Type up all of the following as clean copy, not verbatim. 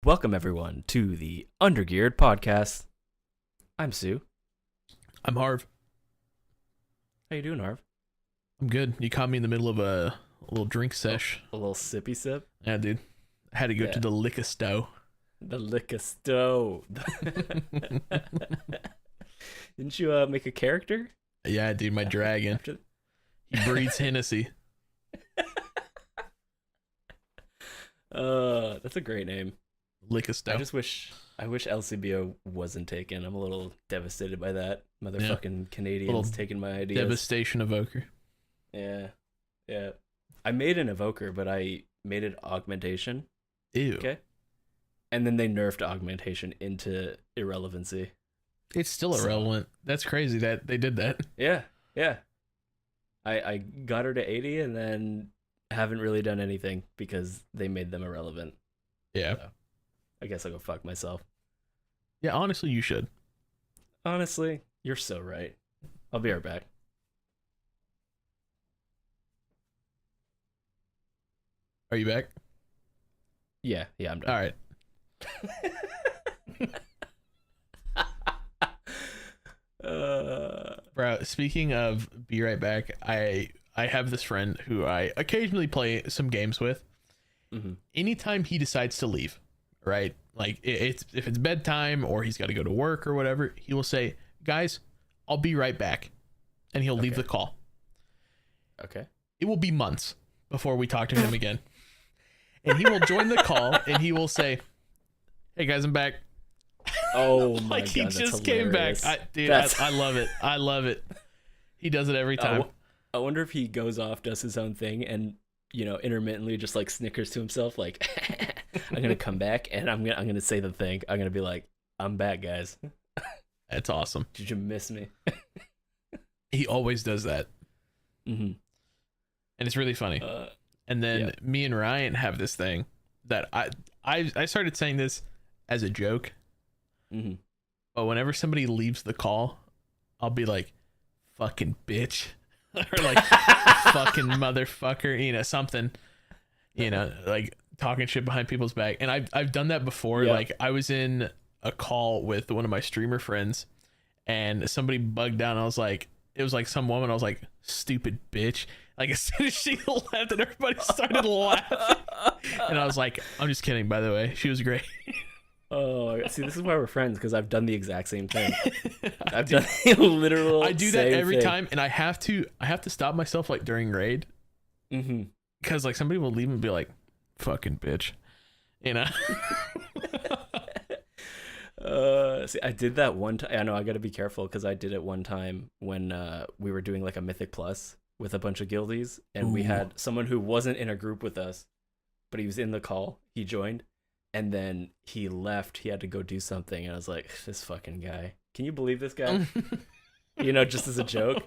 Welcome everyone to the Undergeared podcast. I'm Sue. I'm Harv. How you doing, Harv? I'm good. You caught me in the middle of a little drink sesh. A little sippy sip. Yeah, dude. I had to go to the liquor store. The liquor stove. Didn't you make a character? Yeah, dude, my dragon. He breeds Hennessy. That's a great name. Liquor store. I wish LCBO wasn't taken. I'm a little devastated by that. Motherfucking Canadians taking my ideas. Devastation evoker. Yeah. I made an evoker, but I made it augmentation. Ew. Okay. And then they nerfed augmentation into irrelevancy. It's still irrelevant. That's crazy that they did that. Yeah. I got her to 80 and then haven't really done anything because they made them irrelevant. Yeah. So, I guess I'll go fuck myself. Yeah, honestly, you should. Honestly, you're so right. I'll be right back. Are you back? Yeah, I'm done. All right. Bro, speaking of be right back, I have this friend who I occasionally play some games with. Mm-hmm. Anytime he decides to leave, right? Like if it's bedtime or he's got to go to work or whatever, he will say, "Guys, I'll be right back," and he'll leave the call. Okay. It will be months before we talk to him again, and he will join the call and he will say, "Hey guys, I'm back." Oh my like god, he just came back. I love it. I love it. He does it every time. I wonder if he goes off, does his own thing, and intermittently just like snickers to himself, like I'm gonna come back and I'm gonna say the thing. I'm gonna be like, "I'm back, guys." That's awesome. Did you miss me? He always does that. Mm-hmm. And it's really funny. And then me and Ryan have this thing that I started saying this as a joke. Mm-hmm. But whenever somebody leaves the call, I'll be like, "Fucking bitch," or like "fucking motherfucker," something, like talking shit behind people's back. And I've done that before. Yeah. Like I was in a call with one of my streamer friends, and somebody bugged out. And I was like, it was like some woman. I was like, "Stupid bitch." Like as soon as she left, and everybody started laughing, and I was like, "I'm just kidding." By the way, she was great. Oh, see, this is why we're friends, because I've done the exact same thing. I've done the literal. I do that every time, and I have to stop myself like during raid, because like somebody will leave and be like, "Fucking bitch," See, I did that one time. I know I got to be careful because I did it one time when we were doing like a Mythic Plus with a bunch of guildies, and we had someone who wasn't in a group with us, but he was in the call. He joined. And then he left. He had to go do something. And I was like, "This fucking guy. Can you believe this guy?" Just as a joke.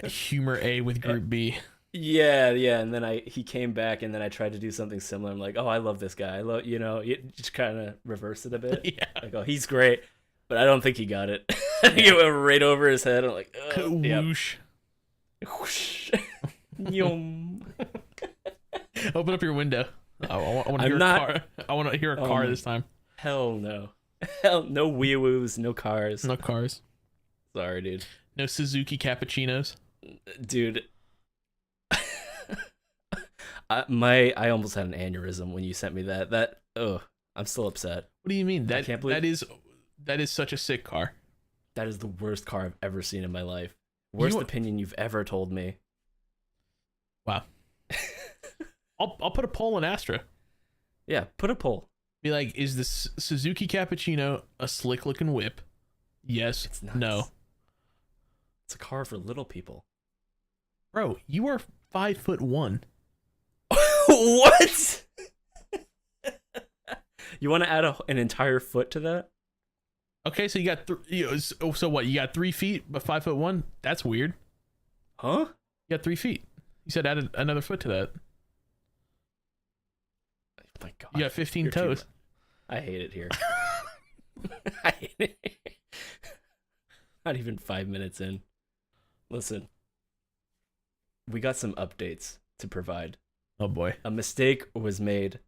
Humor A with Group B. Yeah. And then he came back, and then I tried to do something similar. I'm like, "Oh, I love this guy. I love, it just kind of reverse it a bit." Yeah. Like, "Oh, he's great." But I don't think he got it. I think it went right over his head. I'm like, whoosh. Yep. Whoosh. Yum. Open up your window. I want to hear a car. I want to hear a car this time. Hell no. Hell no wee-woos, no cars. No cars. Sorry, dude. No Suzuki cappuccinos. Dude. I almost had an aneurysm when you sent me that. I'm still upset. What do you mean? I can't believe that is such a sick car. That is the worst car I've ever seen in my life. Worst opinion you've ever told me. Wow. I'll put a poll in Astra. Yeah, put a poll. Be like, is this Suzuki Cappuccino a slick looking whip? Yes. It's not. No. It's a car for little people. Bro, you are 5'1". What? You want to add an entire foot to that? Okay, so you got so what? You got 3 feet but 5'1"? That's weird. Huh? You got 3 feet. You said add another foot to that. Oh my God. You got 15 toes. I hate it here. I hate it. Not even 5 minutes in. Listen, we got some updates to provide. Oh boy. A mistake was made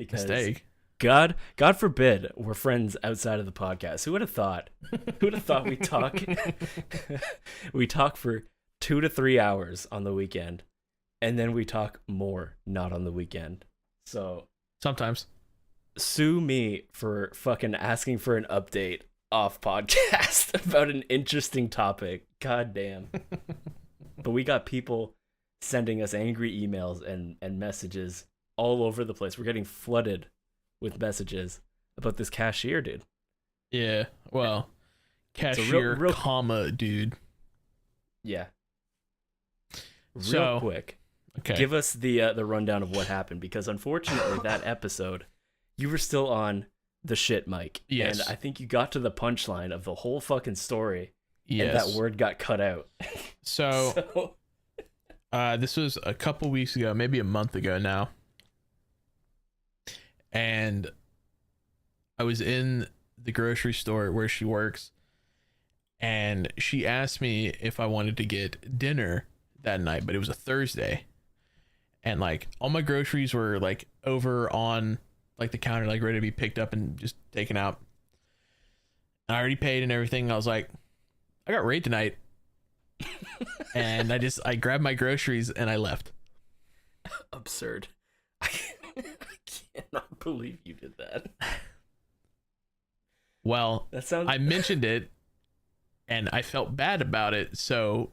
because Mistake. God forbid we're friends outside of the podcast. Who would have thought? Who would have thought we talk we talk for 2 to 3 hours on the weekend, and then we talk more not on the weekend. So Sometimes. sue me for fucking asking for an update off podcast about an interesting topic. God damn. But we got people sending us angry emails and messages all over the place. We're getting flooded with messages about this cashier dude. Yeah. Well, So cashier, real comma, dude. Yeah. Real So, quick. Okay. Give us the rundown of what happened, because unfortunately that episode you were still on the shit mic. Yes. And I think you got to the punchline of the whole fucking story. Yes. And that word got cut out. So, this was a couple weeks ago, maybe a month ago now. And I was in the grocery store where she works, and she asked me if I wanted to get dinner that night, but it was a Thursday. And like all my groceries were like over on like the counter, like ready to be picked up and just taken out. And I already paid and everything. I was like, I got raid tonight. And I grabbed my groceries and I left. Absurd. I cannot believe you did that. Well, That sounds. I mentioned it and I felt bad about it. So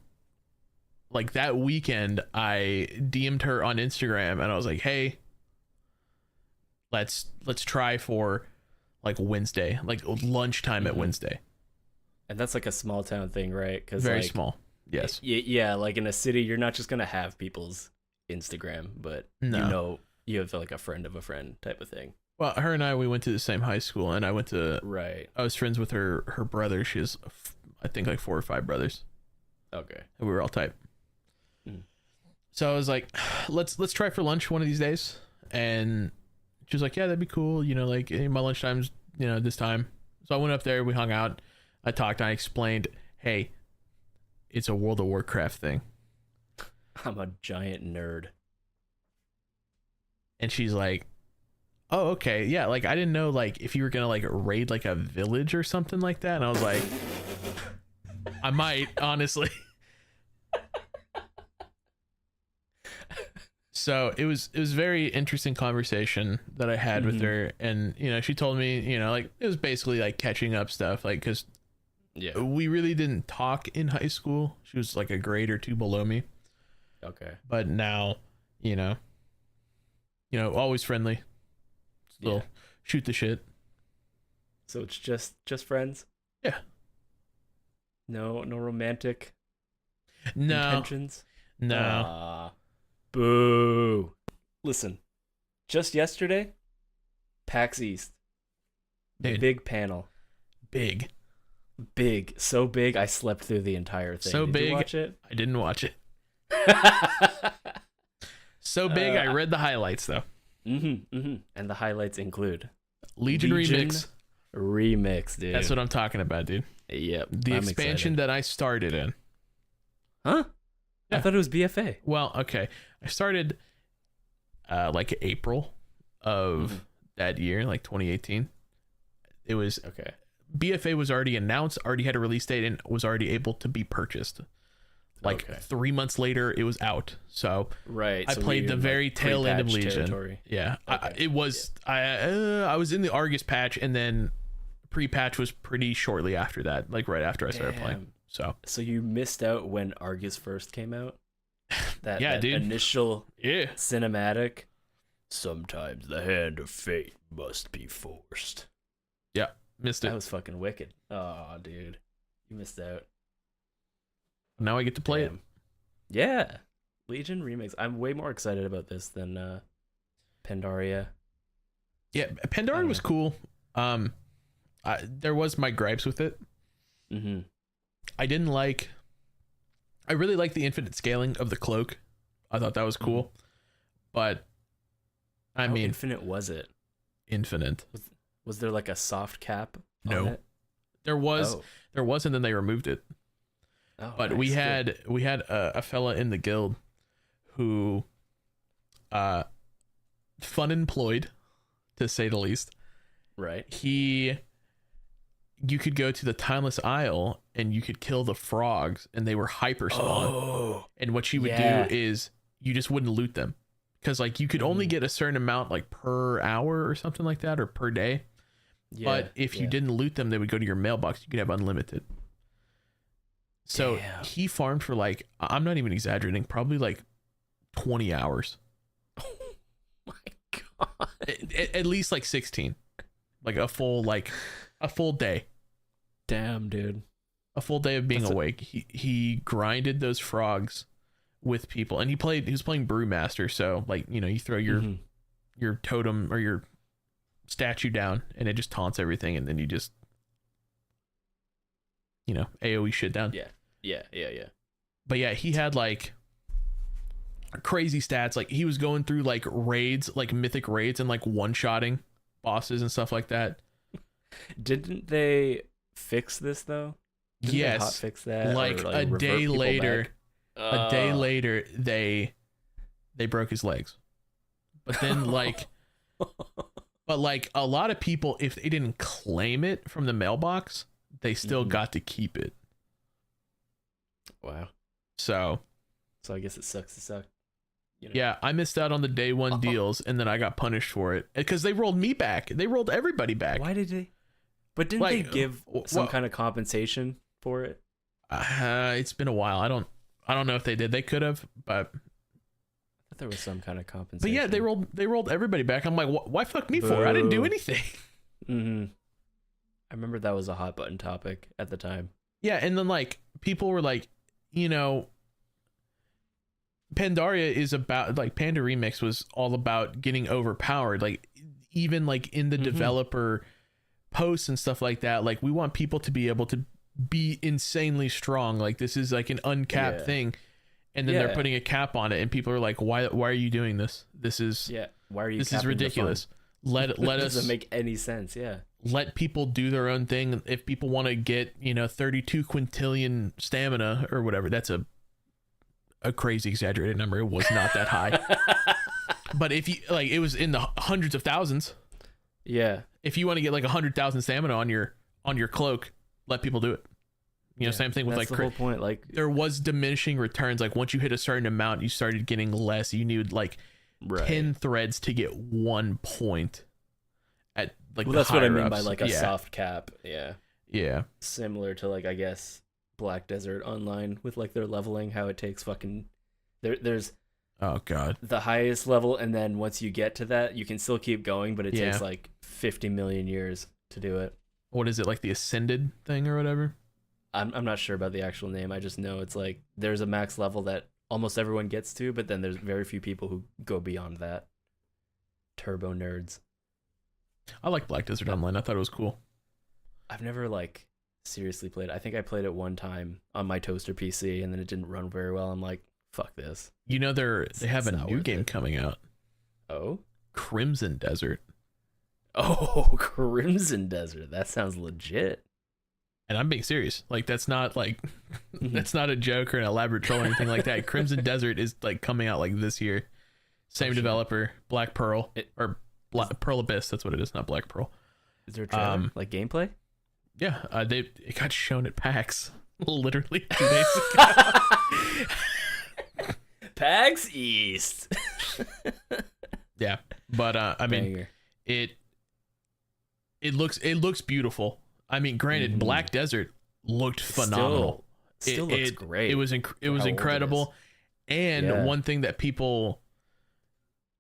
like that weekend I DM'd her on Instagram and I was like, hey, let's try for like Wednesday, like lunchtime at Wednesday. And that's like a small town thing, right? Cause Very like, small. Yes. Yeah, like in a city, you're not just gonna have people's Instagram, but No. you know, you have like a friend of a friend type of thing. Well, her and I, we went to the same high school, and I Right. was friends with her brother. She has, I think, like 4 or 5 brothers. Okay. And we were all tight. Mm. So I was like, let's try for lunch one of these days. And she was like, yeah, that'd be cool. You know, like my lunchtime's, you know, this time. So I went up there, we hung out, I talked, I explained, hey, it's a World of Warcraft thing. I'm a giant nerd. And she's like, oh, okay. Yeah, like I didn't know like if you were gonna like raid like a village or something like that. And I was like, I might, honestly. So it was very interesting conversation that I had with her, and you know, she told me, you know, like it was basically like catching up stuff, like because Yeah. we really didn't talk in high school. She was like a grade or 2 below me, Okay. but now, you know, always friendly. Still Yeah. shoot the shit. So it's just friends? Yeah. No romantic No, intentions? no. Aw. Boo. Listen, just yesterday, PAX East. Dude. Big panel. Big. Big. So big, I slept through the entire thing. So Did big. you watch it? I didn't watch it. So big. I read the highlights though. And the highlights include Legion remix. Remix, dude. That's what I'm talking about, dude. Yep. The I'm expansion excited. that I started in. Huh? Yeah. I thought it was BFA. Well, okay. I started like April of that year, like 2018. It was Okay. BFA was already announced, already had a release date, and was already able to be purchased. Like Okay. 3 months later, it was out. So Right. I so played you're the in, very like, tail end of pre-patch Legion. territory. Yeah, Okay. it was. I was in the Argus patch, and then pre-patch was pretty shortly after that, like right after I started playing. Damn. So So you missed out when Argus first came out? That, Yeah, that dude. initial yeah, cinematic. Sometimes the hand of fate must be forced. missed it. That was fucking wicked. Oh, dude. You missed out. Now I get to play it. Damn. Yeah. Legion Remix. I'm way more excited about this than Pandaria. Yeah, Pandaria was cool. There was my gripes with it. Mm-hmm. I really liked the infinite scaling of the cloak. I thought that was cool. But I How mean, infinite was it? infinite. Was there like a soft cap on No. it? There was, and then they removed it. Oh, But nice. we had a fella in the guild who fun employed, to say the least. Right. You could go to the Timeless Isle and you could kill the frogs, and they were hyper spawn. Oh, and what you would do is you just wouldn't loot them, because like you could only get a certain amount like per hour or something like that, or per day. But if you didn't loot them, they would go to your mailbox. You could have unlimited. So he farmed for like, I'm not even exaggerating, probably like 20 hours. Oh my god. At least like 16. Like a full day. Damn, dude. A full day of being awake. He grinded those frogs with people, and he was playing Brewmaster, so like, you know, you throw your totem or your statue down and it just taunts everything, and then you just, you know, AoE shit down. Yeah. But yeah, he had like crazy stats. Like he was going through like raids, like mythic raids, and like one-shotting bosses and stuff like that. Didn't they fix this though? Didn't yes. They hot fix that? Like a day later, they broke his legs. But then like, but like a lot of people, if they didn't claim it from the mailbox, they still got to keep it. Wow. So I guess it sucks to suck. You know? Yeah, I missed out on the day one deals, and then I got punished for it because they rolled me back. They rolled everybody back. Why did they? But didn't they give some kind of compensation for it? It's been a while. I don't know if they did. They could have, but I thought there was some kind of compensation. But yeah, they rolled everybody back. I'm like, why fuck me for? I didn't do anything. I remember that was a hot button topic at the time. Yeah, and then like people were like, you know, Pandaria is about, like, Panda Remix was all about getting overpowered. Like even like in the developer posts and stuff like that, like we want people to be able to be insanely strong. Like this is like an uncapped thing, and then they're putting a cap on it, and people are like, why are you doing this? This is why are you? This is ridiculous. Let us. Doesn't make any sense. Yeah. Let people do their own thing. If people want to get, you know, 32 quintillion stamina or whatever, that's a crazy exaggerated number. It was not that high. But if you like, it was in the hundreds of thousands. Yeah. If you want to get like 100,000 stamina on your cloak, let people do it. You know, same thing with like the whole point. Like there was diminishing returns. Like once you hit a certain amount, you started getting less. You needed like 10 threads to get 1 point at like that's what I mean ups. by like a soft cap. Yeah. Similar to like, I guess, Black Desert Online with like their leveling, how it takes fucking there's oh god, the highest level, and then once you get to that, you can still keep going, but it takes like 50 million years to do it. What is it, like the Ascended thing or whatever? I'm not sure about the actual name. I just know it's like there's a max level that almost everyone gets to, but then there's very few people who go beyond that. Turbo nerds. I like Black Desert Online. I thought it was cool. I've never like seriously played. I think I played it one time on my toaster PC, and then it didn't run very well. I'm like, fuck this. You know, they have a new game coming out. Oh, Crimson Desert. Oh, Crimson Desert. That sounds legit. And I'm being serious. Like that's not like that's not a joke or an elaborate troll or anything like that. Crimson Desert is like coming out like this year. Same developer, Black Pearl Pearl Abyss. That's what it is, not Black Pearl. Is there a trailer? Like gameplay? Yeah, it got shown at PAX literally 2 days ago. PAX East. Yeah, but I mean, it looks beautiful. I mean, granted, Black Desert looked phenomenal. Still looks great. It was incredible. And one thing that people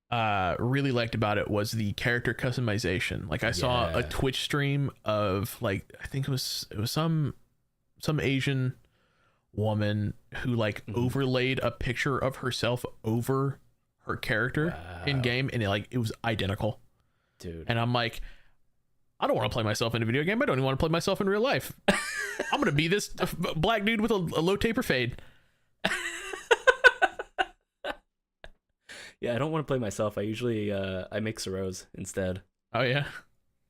really liked about it was the character customization. Like I saw a Twitch stream of like, I think it was some Asian woman who like overlaid a picture of herself over her character in game, and it was identical, dude. And I'm like, I don't want to play myself in a video game. I don't even want to play myself in real life. I'm gonna be this black dude with a low taper fade. Yeah, I don't want to play myself. I usually I make Sorose instead. Oh yeah?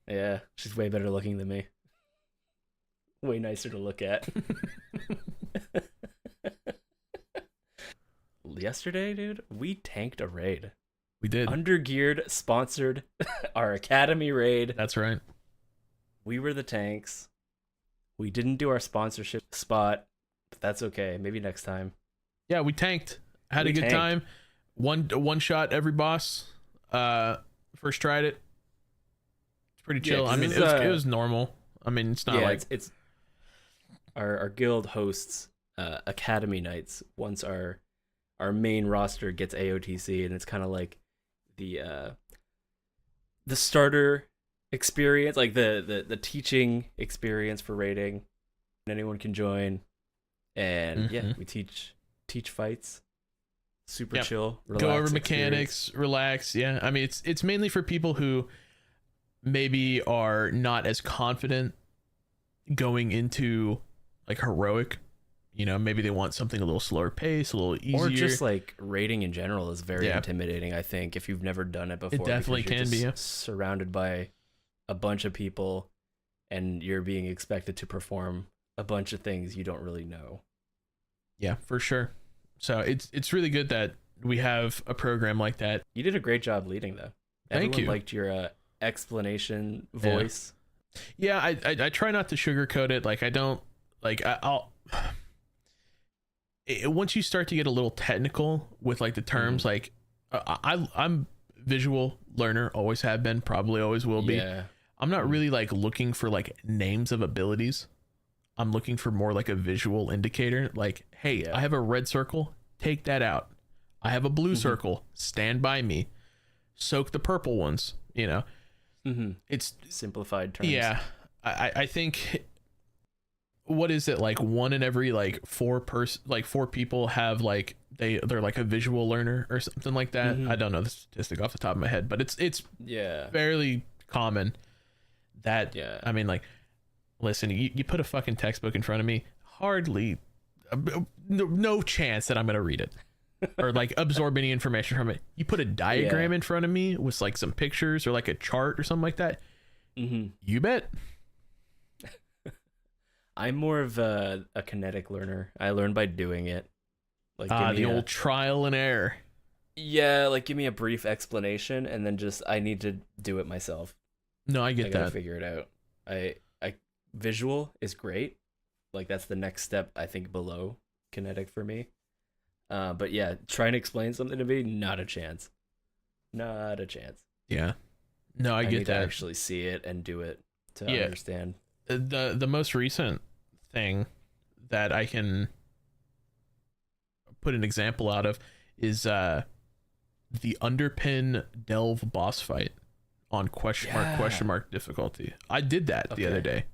Yeah, she's way better looking than me. Way nicer to look at. Yesterday, dude, we tanked a raid. We did. Undergeared sponsored our Academy raid. That's right. We were the tanks. We didn't do our sponsorship spot, but that's okay. Maybe next time. Yeah, we tanked. Had We a good tanked. time. One shot every boss. First tried it. It's pretty chill. 'cause I mean, this it is, was normal. I mean, it's not yeah, like it's our guild hosts Academy nights once our main roster gets AOTC, and it's kind of like the starter experience, like the teaching experience for raiding. Anyone can join, and yeah, we teach fights. Super Yep. chill. go over relax mechanics, relax. Yeah, I mean, it's mainly for people who maybe are not as confident going into like heroic. You know, maybe they want something a little slower pace, a little easier. Or just like raiding in general is very Yeah. intimidating, I think, if you've never done it before. definitely because you're can be, just surrounded by a bunch of people, and you're being expected to perform a bunch of things you don't really know. Yeah, for sure. So it's really good that we have a program like that. You did a great job leading, though. Thank Everyone you. liked your explanation voice. Yeah, I try not to sugarcoat it. Like I don't like I'll once you start to get a little technical with like the terms, like I'm visual learner, always have been, probably always will be. Yeah. I'm not really like looking for like names of abilities. I'm looking for more like a visual indicator. Like, hey, Yeah. I have a red circle, take that out. I have a blue circle, stand by me. Soak the purple ones, you know. It's Simplified terms. yeah. I think what is it, like one in every like four people have like they're like a visual learner or something like that. I don't know the statistic off the top of my head, but it's Yeah. fairly common that Yeah. I mean, like, listen, you put a fucking textbook in front of me, hardly no chance that I'm gonna read it or like absorb any information from it. You put a diagram in front of me with like some pictures or like a chart or something like that, you bet. I'm more of a kinetic learner. I learn by doing it. Like give me The old trial and error. Yeah, like give me a brief explanation, and then just I need to do it myself. No, I I get gotta that. figure it out. I visual is great. Like that's the next step, I think, below kinetic for me. But yeah, trying to explain something to me, not a chance. Not a chance. Yeah. No, I need get to that. actually see it and do it to Yeah. understand. The most recent thing that I can put an example out of is the Underpin Delve boss fight on question mark difficulty. I did that the other day.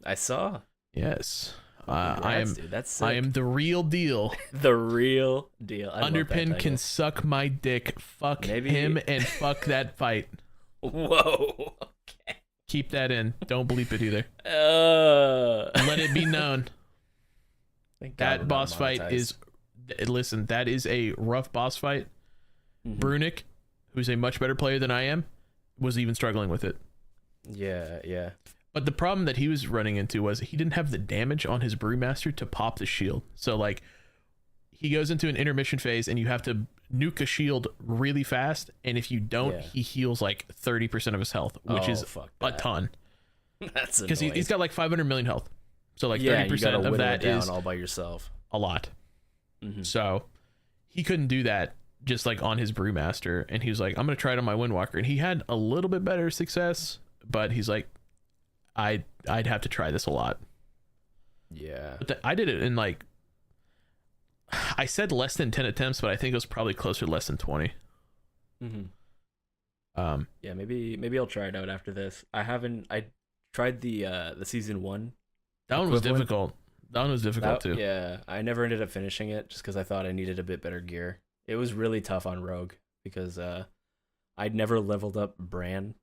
I saw. Yes. Congrats, dude. That's sick. I am the real deal. The real deal. I love that Underpin title. can suck my dick. Fuck him and fuck that fight. Whoa. Okay. Keep that in. Don't bleep it either. Let it be known. Thank God we're That not boss fight monetized. listen, that is a rough boss fight. Brunick, who's a much better player than I am, was even struggling with it. Yeah. But the problem that he was running into was he didn't have the damage on his Brewmaster to pop the shield. So like he goes into an intermission phase and you have to nuke a shield really fast, and if you don't, he heals like 30% of his health, which is a ton. That's because annoying. he's got like 500 million health. So like you 30% gotta of whittle that it down is all by yourself. a lot. So he couldn't do that just like on his Brewmaster, and he was like, I'm gonna try it on my Windwalker, and he had a little bit better success, but he's like, I'd have to try this a lot. Yeah. But I did it in like, I said less than 10 attempts, but I think it was probably closer to less than 20. Yeah, maybe I'll try it out after this. I tried the season 1. That one was equivalent. difficult. That one was difficult too. Yeah, I never ended up finishing it just because I thought I needed a bit better gear. It was really tough on Rogue because I'd never leveled up Bran,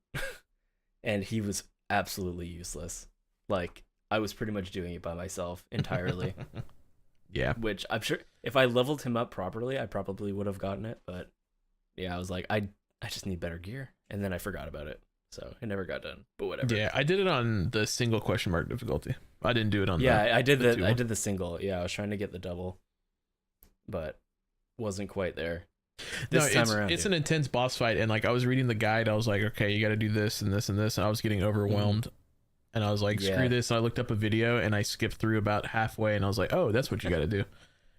and he was absolutely useless. Like I was pretty much doing it by myself entirely. Yeah. Which I'm sure if I leveled him up properly, I probably would have gotten it. But yeah, I was like, I just need better gear, and then I forgot about it, so it never got done. But whatever. Yeah, I did it on the single question mark difficulty. I didn't do it on. I did the the I did the single. Yeah, I was trying to get the double, but wasn't quite there. this time around. It's an intense boss fight, and like I was reading the guide, I was like, okay, you got to do this and this and this, and I was getting overwhelmed, and I was like, screw this. And I looked up a video and I skipped through about halfway, and I was like, oh, that's what you got to do,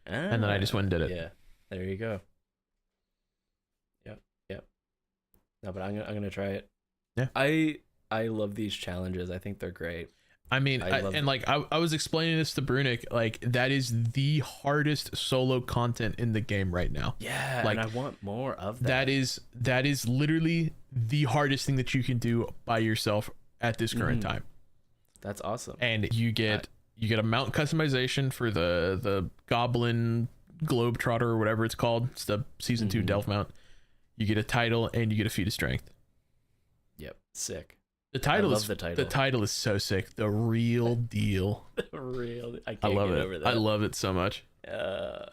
and then I just went and did it. Yeah, there you go. Yep. No, but I'm gonna try it. Yeah. I love these challenges. I think they're great. I mean, I was explaining this to Brunick, like that is the hardest solo content in the game right now. Yeah, like and I want more of that. That is literally the hardest thing that you can do by yourself at this current time. That's awesome. And you get a mount customization for the Goblin Globetrotter or whatever it's called. It's the season 2 Delph mount. You get a title and you get a feat of strength. Yep, sick. The title is so sick. The real deal. I love get it. over that. I love it so much. But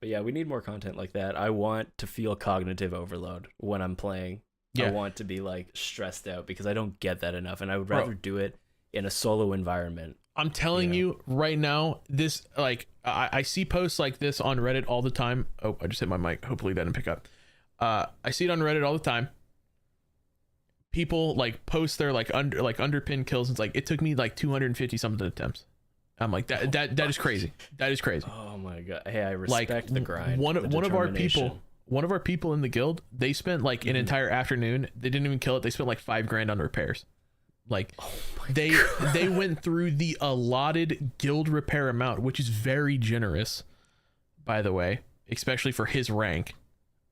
yeah, we need more content like that. I want to feel cognitive overload when I'm playing. Yeah. I want to be like stressed out because I don't get that enough, and I would rather do it in a solo environment. I'm telling you right now, this like I see posts like this on Reddit all the time. Oh, I just hit my mic. Hopefully that didn't pick up. I see it on Reddit all the time. People like post their like underpin kills. It's like it took me like 250 something attempts. I'm like that is crazy. That is crazy. Oh my god. Hey, I respect the grind. One of our people in the guild, they spent like an entire afternoon. They didn't even kill it. They spent like $5,000 on repairs. Like they went through the allotted guild repair amount, which is very generous, by the way, especially for his rank.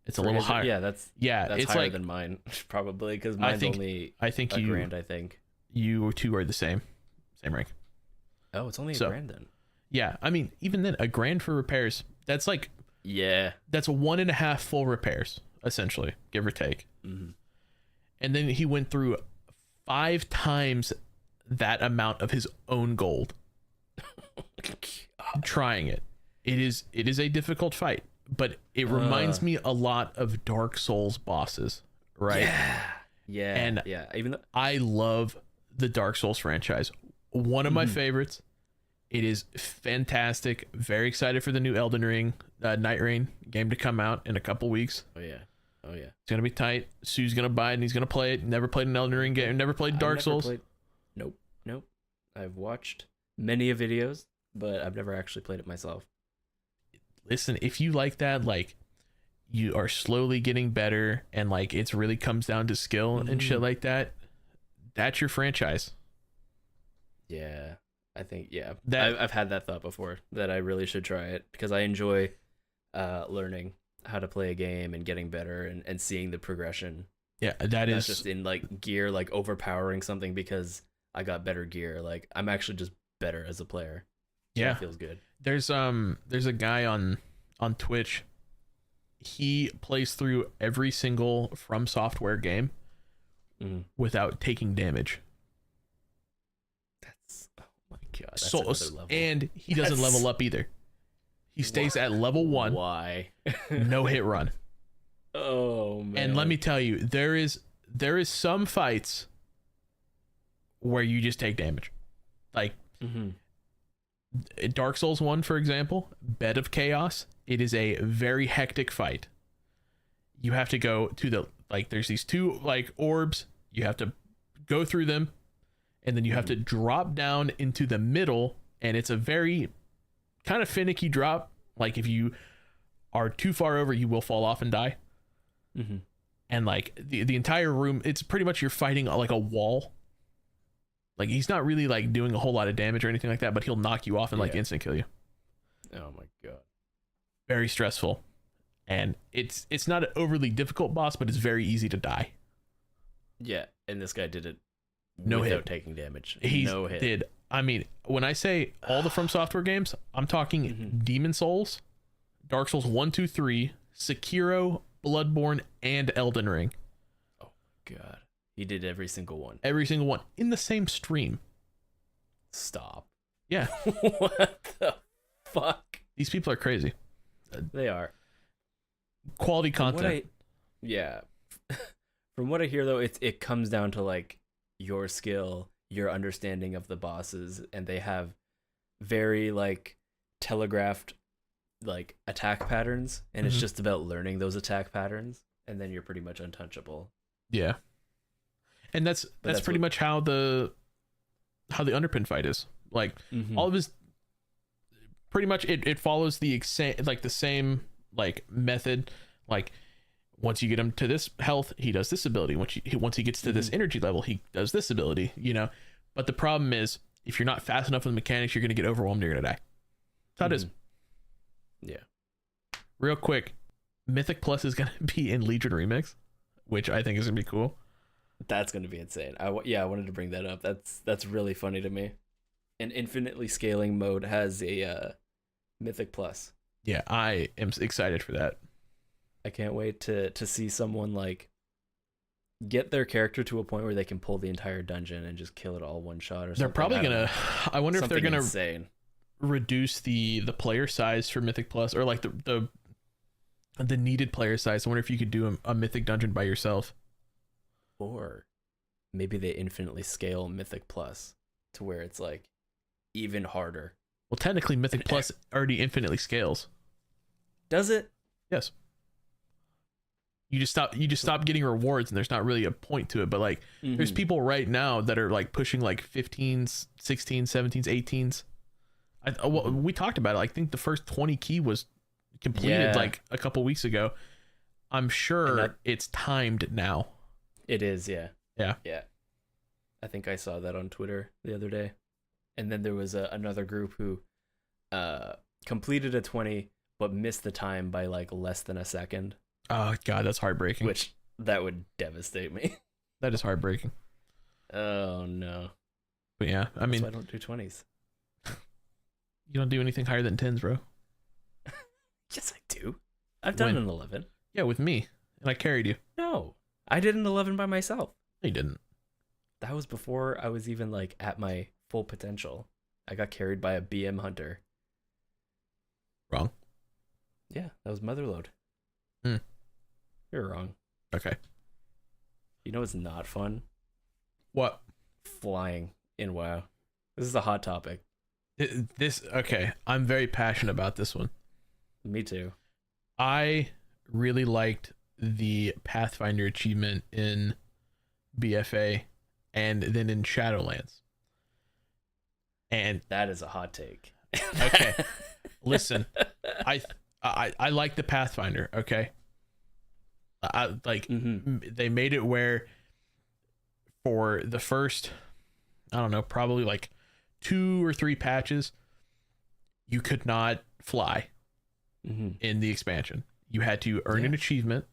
It's a little higher. Yeah, that's it's higher like, than mine, probably, because mine's only $1,000, I think. You two are the same rank. Oh, it's only $1,000 then. Yeah, I mean, even then, $1,000 for repairs. That's like that's 1.5 full repairs, essentially, give or take. And then he went through 5 times that amount of his own gold, trying it. It is a difficult fight. But it reminds me a lot of Dark Souls bosses, right? Yeah. And even though I love the Dark Souls franchise. One of my favorites. It is fantastic. Very excited for the new Elden Ring, Night Rain game to come out in a couple weeks. Oh yeah. It's gonna be tight. Sue's gonna buy it and he's gonna play it. Never played an Elden Ring game. Never played Dark Souls. Nope. I've watched many videos, but I've never actually played it myself. Listen, if you like that, like you are slowly getting better and like it's really comes down to skill and shit like that, that's your franchise. Yeah, I think I've had that thought before that I really should try it because I enjoy learning how to play a game and getting better and seeing the progression. Yeah, that is just in like gear, like overpowering something because I got better gear. Like I'm actually just better as a player. Yeah, it feels good. There's a guy on Twitch. He plays through every single From Software game without taking damage. That's oh my god. That's another level. And he doesn't level up either. He stays at level 1. Why? No hit run. Oh man. And let me tell you, there is some fights where you just take damage. Like Dark Souls 1, for example, Bed of Chaos. It is a very hectic fight. You have to go to there's these 2 like orbs. You have to go through them, and then you have to drop down into the middle, and it's a very kind of finicky drop. Like if you are too far over, you will fall off and die. And like the entire room, it's pretty much you're fighting like a wall. Like he's not really like doing a whole lot of damage or anything like that, but he'll knock you off and like instant kill you. Oh my god. Very stressful. And it's not an overly difficult boss, but it's very easy to die. Yeah, and this guy did it without hit. Taking damage. He no hit. Did. I mean, when I say all the From Software games, I'm talking Demon Souls, Dark Souls 1, 2, 3, Sekiro, Bloodborne, and Elden Ring. Oh my god. He did every single one. Every single one in the same stream. Stop. Yeah. What the fuck? These people are crazy. They are. Quality content. From what I hear though, it comes down to like your skill, your understanding of the bosses, and they have very like telegraphed like attack patterns, and it's Mhm. just about learning those attack patterns, and then you're pretty much untouchable. Yeah. And that's that's pretty what- much how the underpin fight is. Like Mhm. all of his pretty much it follows the same like method. Like once you get him to this health, he does this ability. Once he gets to this energy level, he does this ability, you know. But the problem is if you're not fast enough with the mechanics, you're going to get overwhelmed, you're going to die. That's how it is. Yeah. Real quick, Mythic Plus is going to be in Legion Remix, which I think is going to be cool. That's going to be insane. I wanted to bring that up. That's really funny to me. An infinitely scaling mode has a Mythic Plus. Yeah, I am excited for that. I can't wait to see someone like get their character to a point where they can pull the entire dungeon and just kill it all one shot or something. They're probably going to I wonder if they're going to insane. Reduce the player size for Mythic Plus, or like the needed player size. I wonder if you could do a Mythic dungeon by yourself. Or maybe they infinitely scale Mythic Plus to where it's like even harder. Well, technically Mythic Plus already infinitely scales. Does it? Yes. You just stop getting rewards, and there's not really a point to it. But like there's people right now that are like pushing like 15s, 16s, 17s, 18s. We talked about it. I think the first 20 key was completed like a couple weeks ago. I'm sure it's timed now. It is, yeah. Yeah. I think I saw that on Twitter the other day. And then there was another group who completed a 20 but missed the time by like less than a second. Oh god, that's heartbreaking. Which that would devastate me. That is heartbreaking. Oh no. But yeah, I mean, I don't do 20s. You don't do anything higher than 10s, bro. Yes, I do. I've done an 11. Yeah, with me, and I carried you. No, I did an 11 by myself. No, you didn't. That was before I was even like at my full potential. I got carried by a BM hunter. Wrong. Yeah, that was Motherload. You're wrong. Okay. You know what's not fun? What? Flying in WoW. This is a hot topic. Okay. I'm very passionate about this one. Me too. I really liked the Pathfinder achievement in BFA and then in Shadowlands. And that is a hot take. Okay. Listen, I like the Pathfinder, okay? They made it where for the first, I don't know, probably like 2 or 3 patches, you could not fly in the expansion. You had to earn an achievement,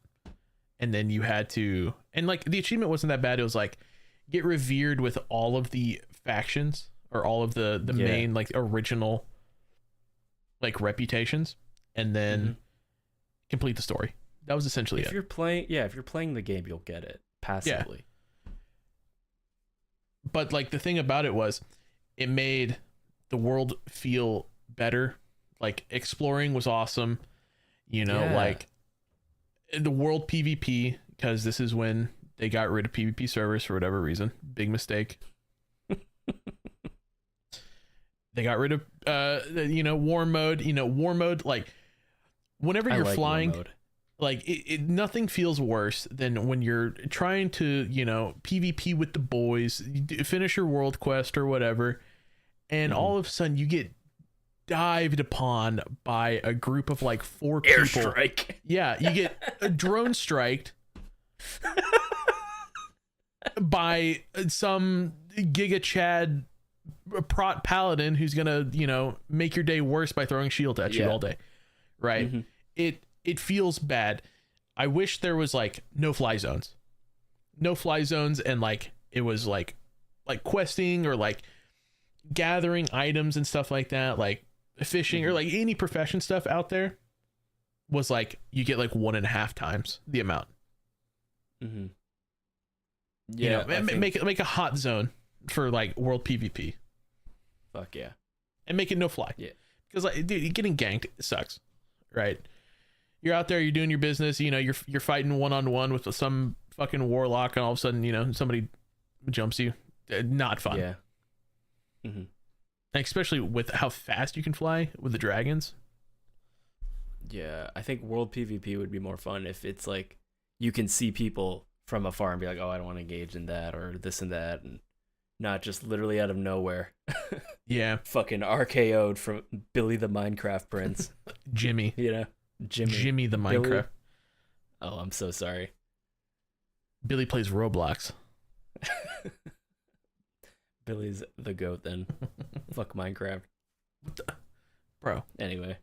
and then you had to, and like the achievement wasn't that bad. It was like get revered with all of the factions or all of the main like original like reputations, and then complete the story. That was essentially it. If you're playing the game, you'll get it passively. Yeah. But like the thing about it was, it made the world feel better. Like exploring was awesome, you know, like the world PvP, because this is when they got rid of PvP servers for whatever reason. Big mistake. They got rid of war mode, like whenever you're flying, like nothing feels worse than when you're trying to, PvP with the boys, finish your world quest or whatever, and all of a sudden you get dived upon by a group of like 4 people. Airstrike. Yeah, you get a drone striked by some Giga Chad prot paladin who's gonna, make your day worse by throwing shield at you all day. Right? It feels bad. I wish there was like no fly zones. No fly zones, and like it was like questing or like gathering items and stuff like that, like fishing or like any profession stuff out there was like you get like 1.5 times the amount. Yeah, make a hot zone for like world PvP. Fuck yeah. And make it no fly. Yeah. Because like, dude, getting ganked sucks, right? You're out there, you're doing your business, you're fighting one-on-one with some fucking warlock, and all of a sudden, somebody jumps you. Not fun. Yeah. And especially with how fast you can fly with the dragons. Yeah, I think world PvP would be more fun if it's like you can see people from afar and be like, oh, I don't want to engage in that or this and that, and not just literally out of nowhere. Yeah, Fucking RKO'd from Billy the Minecraft Prince. Jimmy. You know, Jimmy the Billy. Minecraft. Oh, I'm so sorry. Billy plays Roblox. Billy's the goat then. Fuck Minecraft. Bro, Anyway.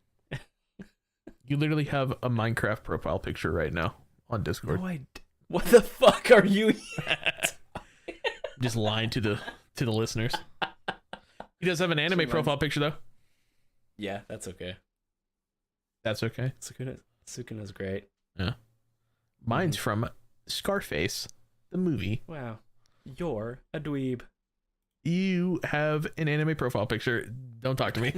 you literally have a Minecraft profile picture right now on Discord. No, what the fuck are you? Just lying to the listeners. He does have an anime profile picture though. Yeah, that's okay. That's okay. Sukuna's great. Yeah. Mine's from Scarface, the movie. Wow. You're a dweeb. You have an anime profile picture. Don't talk to me.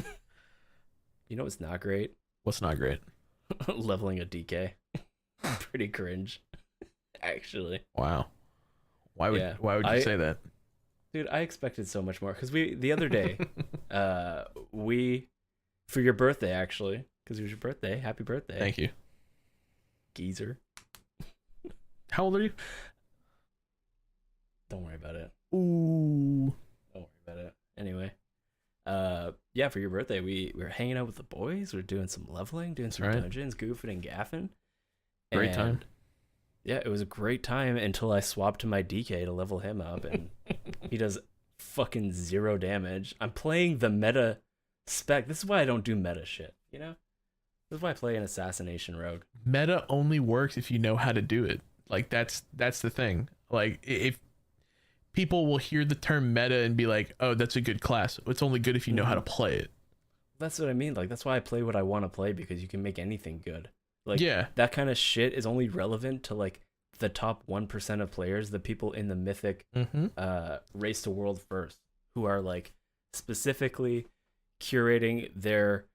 You know what's not great? What's not great? Leveling a DK. Pretty cringe. Actually. Wow. Why would you say that? Dude, I expected so much more because the other day, we for your birthday actually, because it was your birthday. Happy birthday. Thank you. Geezer. How old are you? Don't worry about it. Ooh. Don't worry about it. Anyway, yeah, for your birthday, we were hanging out with the boys. We were doing some leveling, doing some dungeons, goofing and gaffing. Great time. Yeah, it was a great time until I swapped to my DK to level him up, and he does fucking 0 damage. I'm playing the meta spec. This is why I don't do meta shit, you know? This is why I play an assassination rogue. Meta only works if you know how to do it. Like, that's the thing. Like, if people will hear the term meta and be like, oh, that's a good class. It's only good if you know how to play it. That's what I mean. Like, that's why I play what I want to play, because you can make anything good. Like, yeah, that kind of shit is only relevant to like the top 1% of players, the people in the mythic race to world first, who are like specifically curating their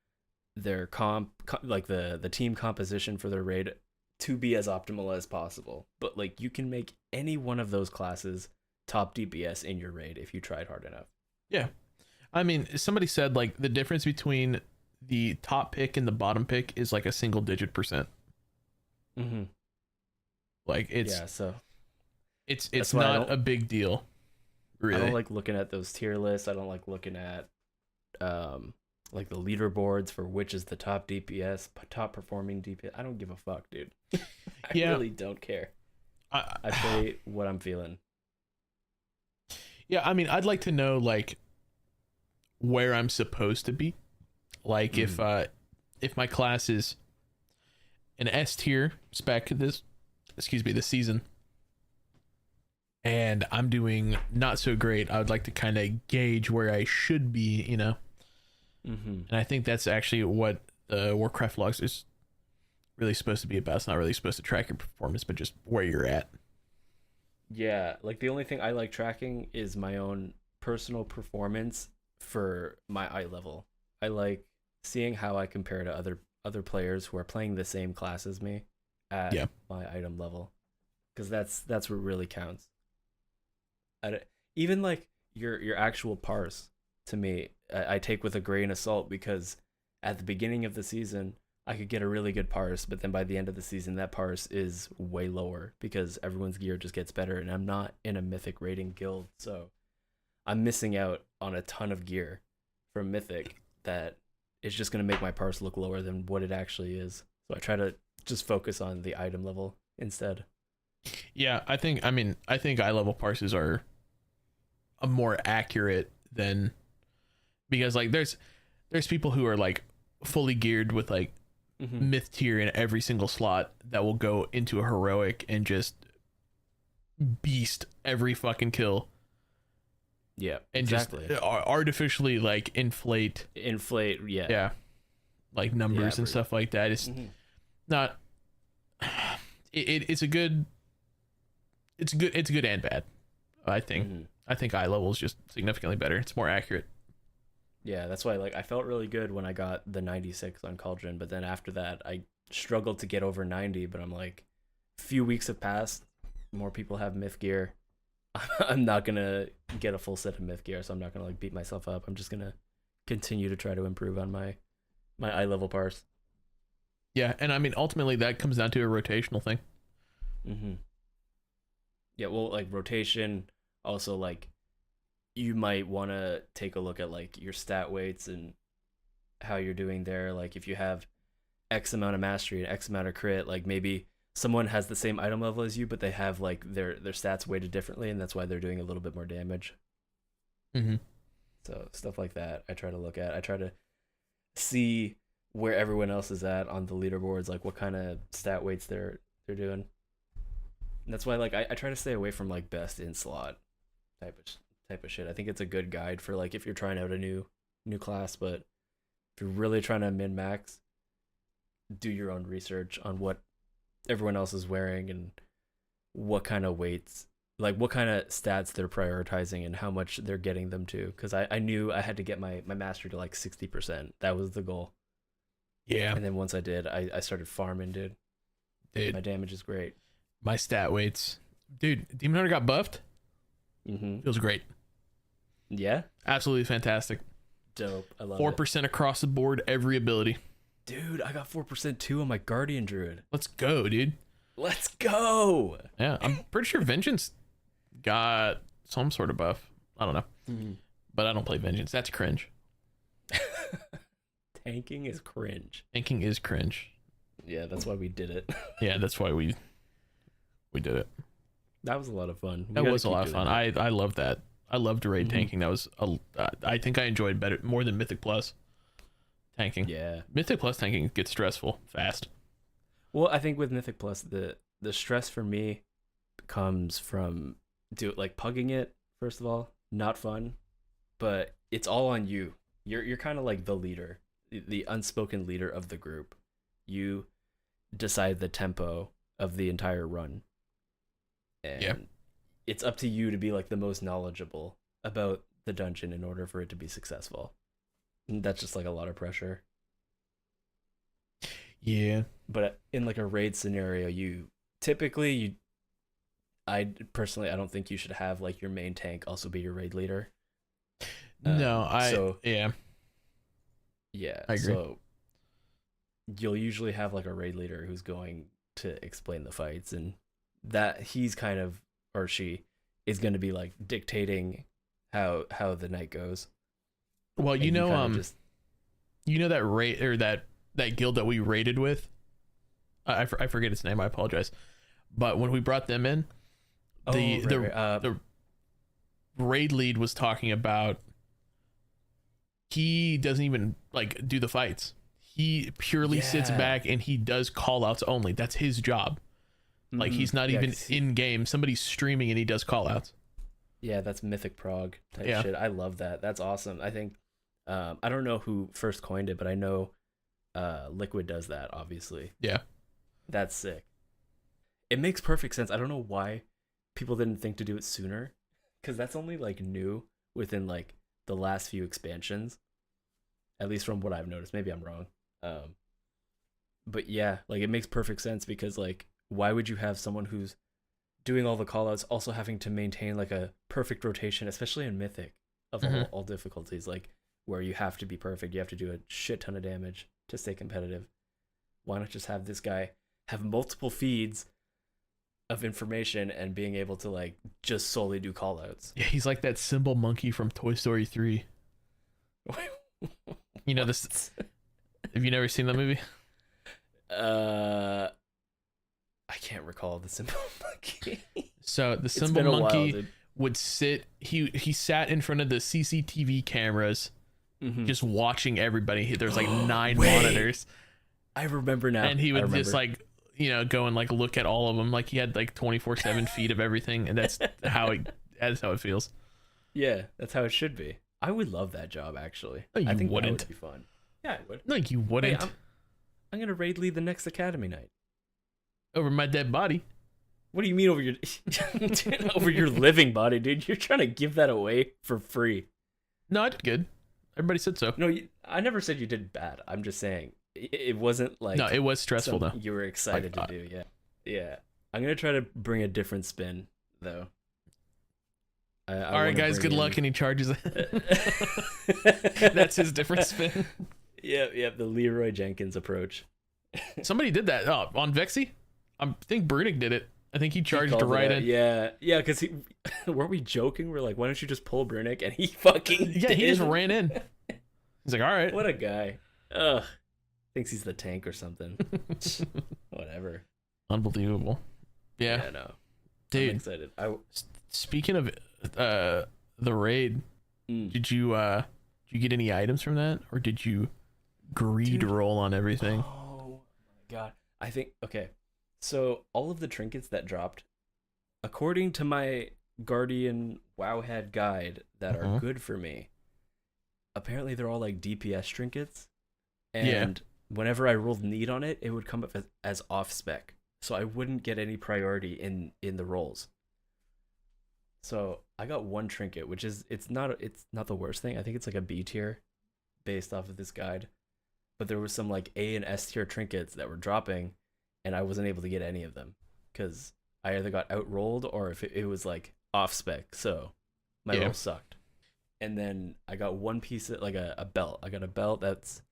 like the team composition for their raid to be as optimal as possible. But like, you can make any one of those classes top DPS in your raid if you tried hard enough. Yeah. I mean, somebody said like the difference between the top pick and the bottom pick is like a single digit %. Like it's not a big deal. Really. I don't like looking at those tier lists. I don't like looking at like the leaderboards for which is the top DPS, top performing DPS. I don't give a fuck, dude. I really don't care. I play what I'm feeling. Yeah, I mean, I'd like to know like where I'm supposed to be. Like if my class is an S tier spec this season, and I'm doing not so great, I would like to kind of gauge where I should be, you know. And I think that's actually what Warcraft logs is really supposed to be about. It's not really supposed to track your performance, but just where you're at. Yeah, like the only thing I like tracking is my own personal performance for my eye level. I like seeing how I compare to other players who are playing the same class as me at my item level, because that's what really counts. Even like your actual parse, to me, I take with a grain of salt, because at the beginning of the season I could get a really good parse, but then by the end of the season that parse is way lower because everyone's gear just gets better, and I'm not in a mythic rating guild, so I'm missing out on a ton of gear from mythic that is just going to make my parse look lower than what it actually is. So I try to just focus on the item level instead. Yeah, I think eye level parses are a more accurate than, because like there's people who are like fully geared with like myth tier in every single slot that will go into a heroic and just beast every fucking kill. Yeah, and exactly. Just artificially like inflate, yeah, like numbers and stuff like that. It's not. It's good and bad. I think eye level is just significantly better. It's more accurate. Yeah, that's why like I felt really good when I got the 96 on Cauldron, but then after that I struggled to get over 90. But I'm like, a few weeks have passed, more people have myth gear. I'm not gonna get a full set of myth gear, so I'm not gonna like beat myself up. I'm just gonna continue to try to improve on my eye level parse. Yeah, and I mean, ultimately, that comes down to a rotational thing. Mm-hmm. Yeah, well, like rotation, also like you might want to take a look at like your stat weights and how you're doing there. Like if you have X amount of mastery and X amount of crit, like maybe someone has the same item level as you, but they have like their stats weighted differently, and that's why they're doing a little bit more damage. Mm-hmm. So stuff like that, I try to look at. I try to see where everyone else is at on the leaderboards, like what kind of stat weights they're doing. And that's why like I try to stay away from like best in slot type of shit. I think it's a good guide for like if you're trying out a new class, but if you're really trying to min max, do your own research on what everyone else is wearing and what kind of weights, like what kind of stats they're prioritizing and how much they're getting them to. Because I knew I had to get my mastery to like 60%. That was the goal. Yeah. And then once I did, I started farming, dude. My damage is great. My stat weights. Dude, Demon Hunter got buffed. Mm-hmm. Feels great. Yeah? Absolutely fantastic. Dope. I love 4% across the board, every ability. Dude, I got 4% too on my Guardian Druid. Let's go, dude. Let's go! Yeah, I'm pretty sure Vengeance got some sort of buff. I don't know. Mm-hmm. But I don't play Vengeance. That's cringe. Tanking is cringe. Tanking is cringe. Yeah, that's why we did it. Yeah, that's why we did it. That was a lot of fun. That was a lot of fun. I love that. I loved raid tanking. That was I think I enjoyed better more than Mythic Plus tanking. Yeah. Mythic Plus tanking gets stressful fast. Well, I think with Mythic Plus, the stress for me comes from like pugging it, first of all, not fun, but it's all on you. You're kind of like the leader, the unspoken leader of the group. You decide the tempo of the entire run. And it's up to you to be like the most knowledgeable about the dungeon in order for it to be successful. And that's just like a lot of pressure. Yeah. But in like a raid scenario, I personally, I don't think you should have like your main tank also be your raid leader. No, yeah, I agree. So you'll usually have like a raid leader who's going to explain the fights, and that he's kind of, or she is going to be like dictating how the night goes. Well, and you know that raid or that guild that we raided with, I forget its name, I apologize, but when we brought them in, the raid lead was talking about he doesn't even like do the fights. He purely sits back and he does call outs only. That's his job. Like he's not even in game. Somebody's streaming and he does call outs. Yeah, that's Mythic Prog type shit. I love that. That's awesome. I think I don't know who first coined it, but I know Liquid does that, obviously. Yeah. That's sick. It makes perfect sense. I don't know why people didn't think to do it sooner, because that's only like new within like the last few expansions, at least from what I've noticed. Maybe I'm wrong. But yeah, like it makes perfect sense, because like why would you have someone who's doing all the callouts also having to maintain like a perfect rotation, especially in Mythic of all difficulties, like where you have to be perfect, you have to do a shit ton of damage to stay competitive. Why not just have this guy have multiple feeds of information and being able to like just solely do callouts? Yeah, he's like that symbol monkey from Toy Story 3. You know this? Have you never seen that movie? I can't recall the symbol monkey. So the symbol monkey would sit. He sat in front of the CCTV cameras, just watching everybody. There's like 9 monitors. I remember now. And he would just like, go and like look at all of them. Like he had like 24/7 feed of everything, and that's how it feels. Yeah, that's how it should be. I would love that job, actually. No, I think wouldn't. that would be fun. Yeah, I would. No, you wouldn't. Hey, I'm gonna raid lead the next Academy night. Over my dead body. What do you mean over your over your living body, dude? You're trying to give that away for free. No, I did good. Everybody said so. No, I never said you did bad. I'm just saying it wasn't like, no, it was stressful though. You were excited to do. Yeah. I'm gonna try to bring a different spin though. All right, guys. Good luck. And he charges. That's his different spin. Yeah. The Leroy Jenkins approach. Somebody did that on Vexy. I think Brunig did it. I think he charged called to right it out. in. Yeah, because he weren't we joking? We're like, why don't you just pull Brunig? And he fucking Yeah, he just ran in. He's like, all right. What a guy. Ugh. Thinks he's the tank or something. Whatever. Unbelievable. Yeah. Yeah, no. Dude. I'm excited. Speaking of the raid, did you get any items from that, or did you greed roll on everything? Oh my god. I think okay. So all of the trinkets that dropped, according to my Guardian Wowhead guide that are good for me, apparently they're all like DPS trinkets. And whenever I rolled need on it, it would come up as off spec. So I wouldn't get any priority in the rolls. So I got one trinket, which is it's not the worst thing. I think it's like a B tier based off of this guide. But there was some like A and S tier trinkets that were dropping, and I wasn't able to get any of them because I either got outrolled or if it was like off spec. So my roll sucked. And then I got one piece of like a belt. I got a belt that's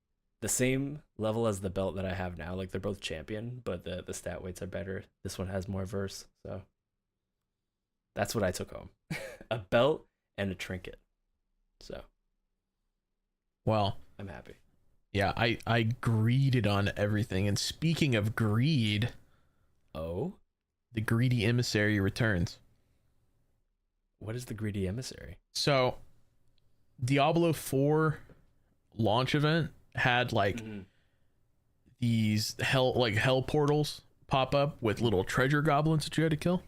the same level as the belt that I have now. Like they're both champion, but the stat weights are better. This one has more verse, so that's what I took home. A belt and a trinket. So well, I'm happy. Yeah, I greeded on everything. And speaking of greed, the greedy emissary returns. What is the greedy emissary? So Diablo 4 launch event had like these hell portals pop up with little treasure goblins that you had to kill.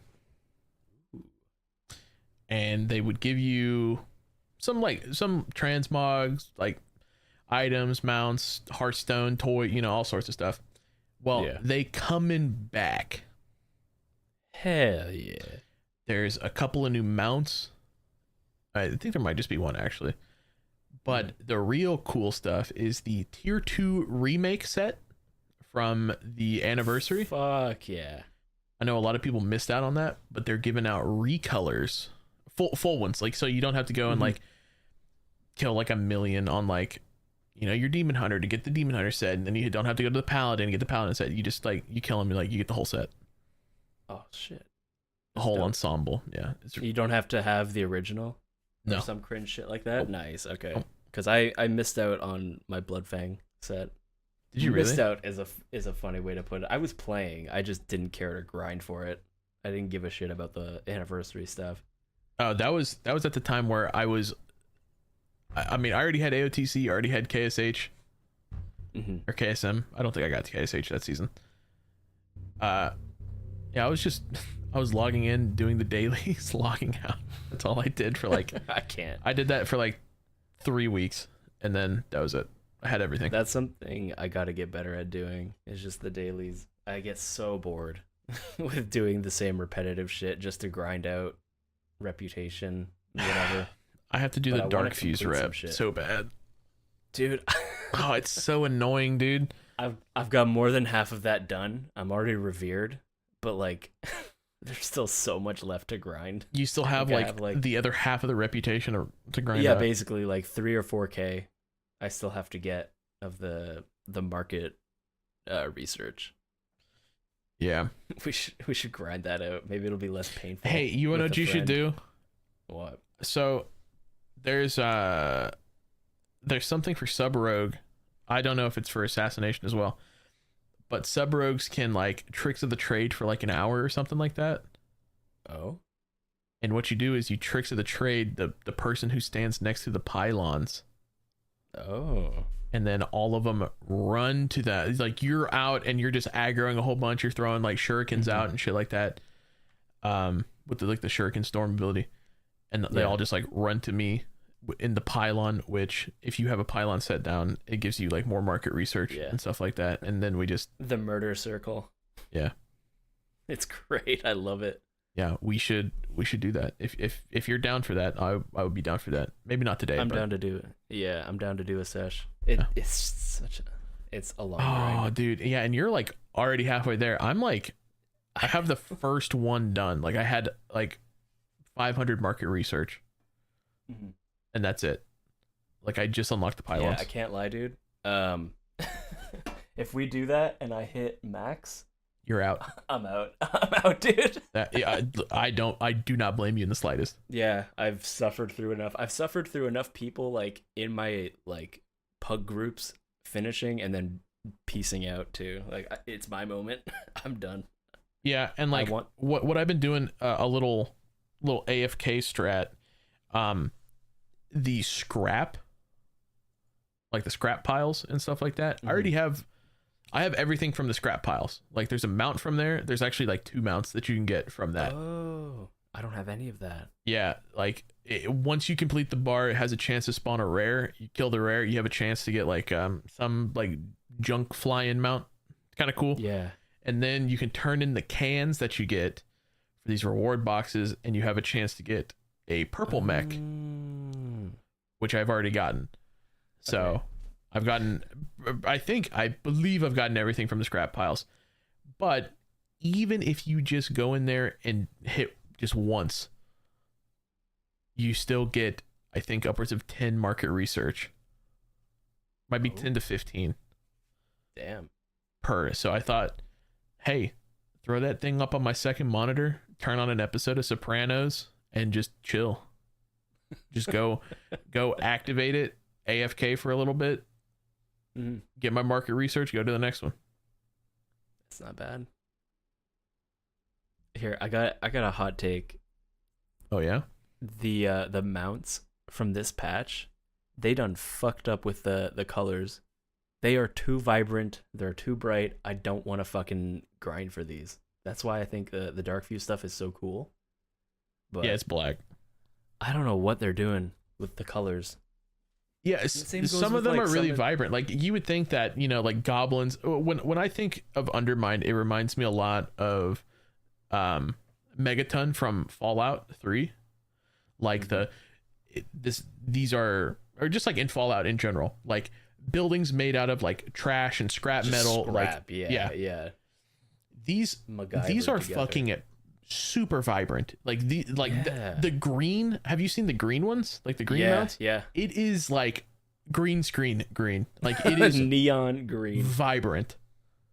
And they would give you some transmogs, like items, mounts, Hearthstone, toy, all sorts of stuff. Well, they coming back. Hell yeah. There's a couple of new mounts. I think there might just be one actually. But the real cool stuff is the tier 2 remake set from the anniversary. Fuck yeah. I know a lot of people missed out on that, but they're giving out recolors, full ones. Like, so you don't have to go and like kill like 1 million on like, your demon hunter to get the demon hunter set. And then you don't have to go to the paladin and get the paladin set. You just like, you kill him and like, you get the whole set. Oh shit. The whole ensemble. Yeah. You don't have to have the original? No. Or some cringe shit like that? Nice. Okay. Because I missed out on my Bloodfang set. Did you really? Missed out is a funny way to put it. I was playing. I just didn't care to grind for it. I didn't give a shit about the anniversary stuff. Oh, that was at the time where I was. I mean, I already had AOTC, already had KSH or KSM. I don't think I got to KSH that season. Yeah, I was logging in, doing the dailies, logging out. That's all I did for like. I did that for like 3 weeks, and then that was it. I had everything. That's something I got to get better at doing. It's just the dailies. I get so bored with doing the same repetitive shit just to grind out reputation, whatever. I have to do the Dark Fuse rep so bad, dude. Oh, it's so annoying, dude. I've got more than half of that done. I'm already revered, but like there's still so much left to grind. You still have like the other half of the reputation to grind. Yeah, out. Basically like 3 or 4K I still have to get of the market research. Yeah. We should grind that out. Maybe it'll be less painful. Hey, you know what you should do? What? So there's something for sub rogue. I don't know if it's for assassination as well. But sub rogues can like tricks of the trade for like an hour or something like that. Oh. And what you do is you tricks of the trade the person who stands next to the pylons. Oh. And then all of them run to that. Like you're out and you're just aggroing a whole bunch. You're throwing like shurikens out and shit like that. With the shuriken storm ability. And they all just like run to me in the pylon, which if you have a pylon set down, it gives you like more market research and stuff like that. And then we just the murder circle. Yeah. It's great. I love it. Yeah, we should do that. If you're down for that, I would be down for that. Maybe not today. I'm down to do it. Yeah, I'm down to do a sesh. It's a long grind. Oh, dude. Yeah, and you're like already halfway there. I'm like I have the first one done. Like I had like 500 market research. And that's it. Like I just unlocked the pylons. Yeah, I can't lie, dude. If we do that and I hit max, You're out. I'm out. I'm out, dude. I do not blame you in the slightest. Yeah, I've suffered through enough. I've suffered through enough people like in my like pug groups finishing and then piecing out too. Like it's my moment. I'm done. Yeah, and like what I've been doing a little AFK strat, the scrap, like the scrap piles and stuff like that. Mm-hmm. I have everything from the scrap piles. Like there's a mount from there. There's actually like 2 mounts that you can get from that. Oh, I don't have any of that. Yeah, like once you complete the bar, it has a chance to spawn a rare. You kill the rare, you have a chance to get like some like junk flying mount. Kind of cool. Yeah. And then you can turn in the cans that you get for these reward boxes, and you have a chance to get a purple mech, which I've already gotten. So Okay. I've gotten, I believe I've gotten everything from the scrap piles. But even if you just go in there and hit just once, you still get, I think, upwards of 10 market research. Might be 10 to 15. Damn. Per. So I thought, hey, throw that thing up on my second monitor, turn on an episode of Sopranos, and just chill. Just go activate it, AFK for a little bit, get my market research, go to the next one. It's not bad. Here, I got a hot take. Oh yeah? The mounts from this patch, they done fucked up with the colors. They are too vibrant. They're too bright. I don't want to fucking grind for these. That's why I think the Darkview stuff is so cool. But Yeah, it's black. I don't know what they're doing with the colors. Yeah, same goes some of with, them like, are really some of- vibrant. Like you would think that, you know, like goblins. When I think of Undermined, it reminds me a lot of Megaton from Fallout 3. Like these are, or just like in Fallout in general, like buildings made out of like trash and scrap Just metal. scrap, like yeah. These MacGyvered are together. fucking super vibrant. Like Yeah. the green. Have you seen the green ones? Like the green mounts? Yeah. It is like green screen green. Like it is neon green. vibrant.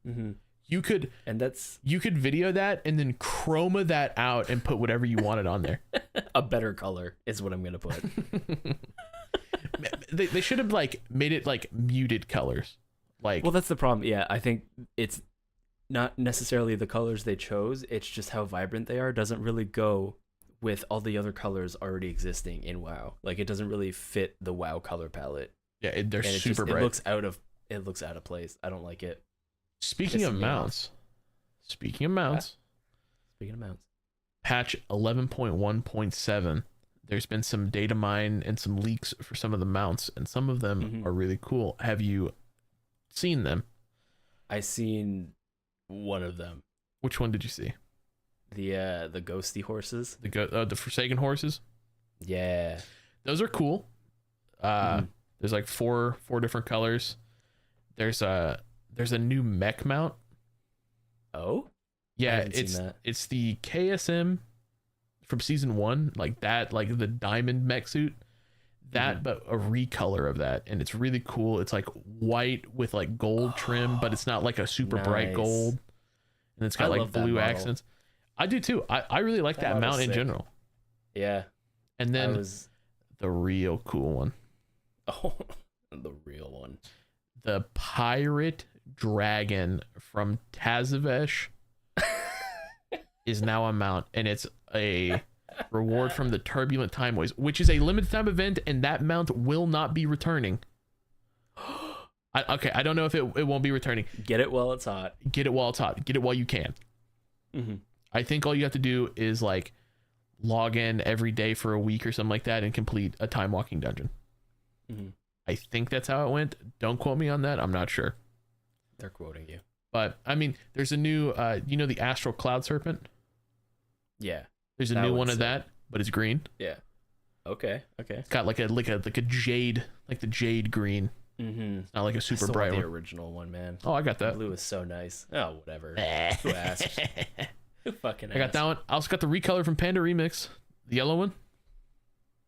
Mm-hmm. You could video that and then chroma that out and put whatever you wanted on there. A better color is what I'm gonna put. They should have like made it like muted colors. Like, Well, that's the problem. Yeah, I think it's not necessarily the colors they chose. It's just how vibrant they are. Doesn't really go with all the other colors already existing in WoW. Like it doesn't really fit the WoW color palette. yeah, they're And super bright. It looks out of place. I don't like it. Speaking of pissing me off. mounts, speaking of mounts, patch 11.1.7, there's been some data mine and some leaks for some of the mounts, and some of them are really cool. Have you seen them? I seen one of them. Which one did you see? The ghosty horses. The Forsaken horses? Yeah. Those are cool. There's like four different colors. There's a new mech mount. Oh? Yeah, haven't seen that. it's the KSM from season 1, like that, like the diamond mech suit. That, but a recolor of that, and it's really cool. It's like white with like gold trim, but it's not like a super bright Nice. gold. And it's got I like love that blue model. accents. I do too. I really like that That mount model's in sick. general. Yeah. And I then was the real cool one, oh the real one. the pirate dragon from Tazavesh is now a mount, and it's a reward from the Turbulent Time Ways, which is a limited time event, and that mount will not be returning. I don't know if it won't be returning. Get it while it's hot. Get it while it's hot. Get it while you can. I think all you have to do is like log in every day for a week or something like that and complete a time walking dungeon. I think that's how it went. Don't quote me on that. I'm not sure. They're quoting you. But I mean, there's a new the Astral Cloud Serpent? Yeah. There's a That new one one's of sick. that, but it's green. Yeah. Okay. It's got like a jade, like the jade green. It's not like a super bright the one. original one, man. Oh, I got that. Blue is so nice. Oh, whatever. Who asked? Who fucking asked? I got that one. I also got the recolor from Panda Remix, the yellow one.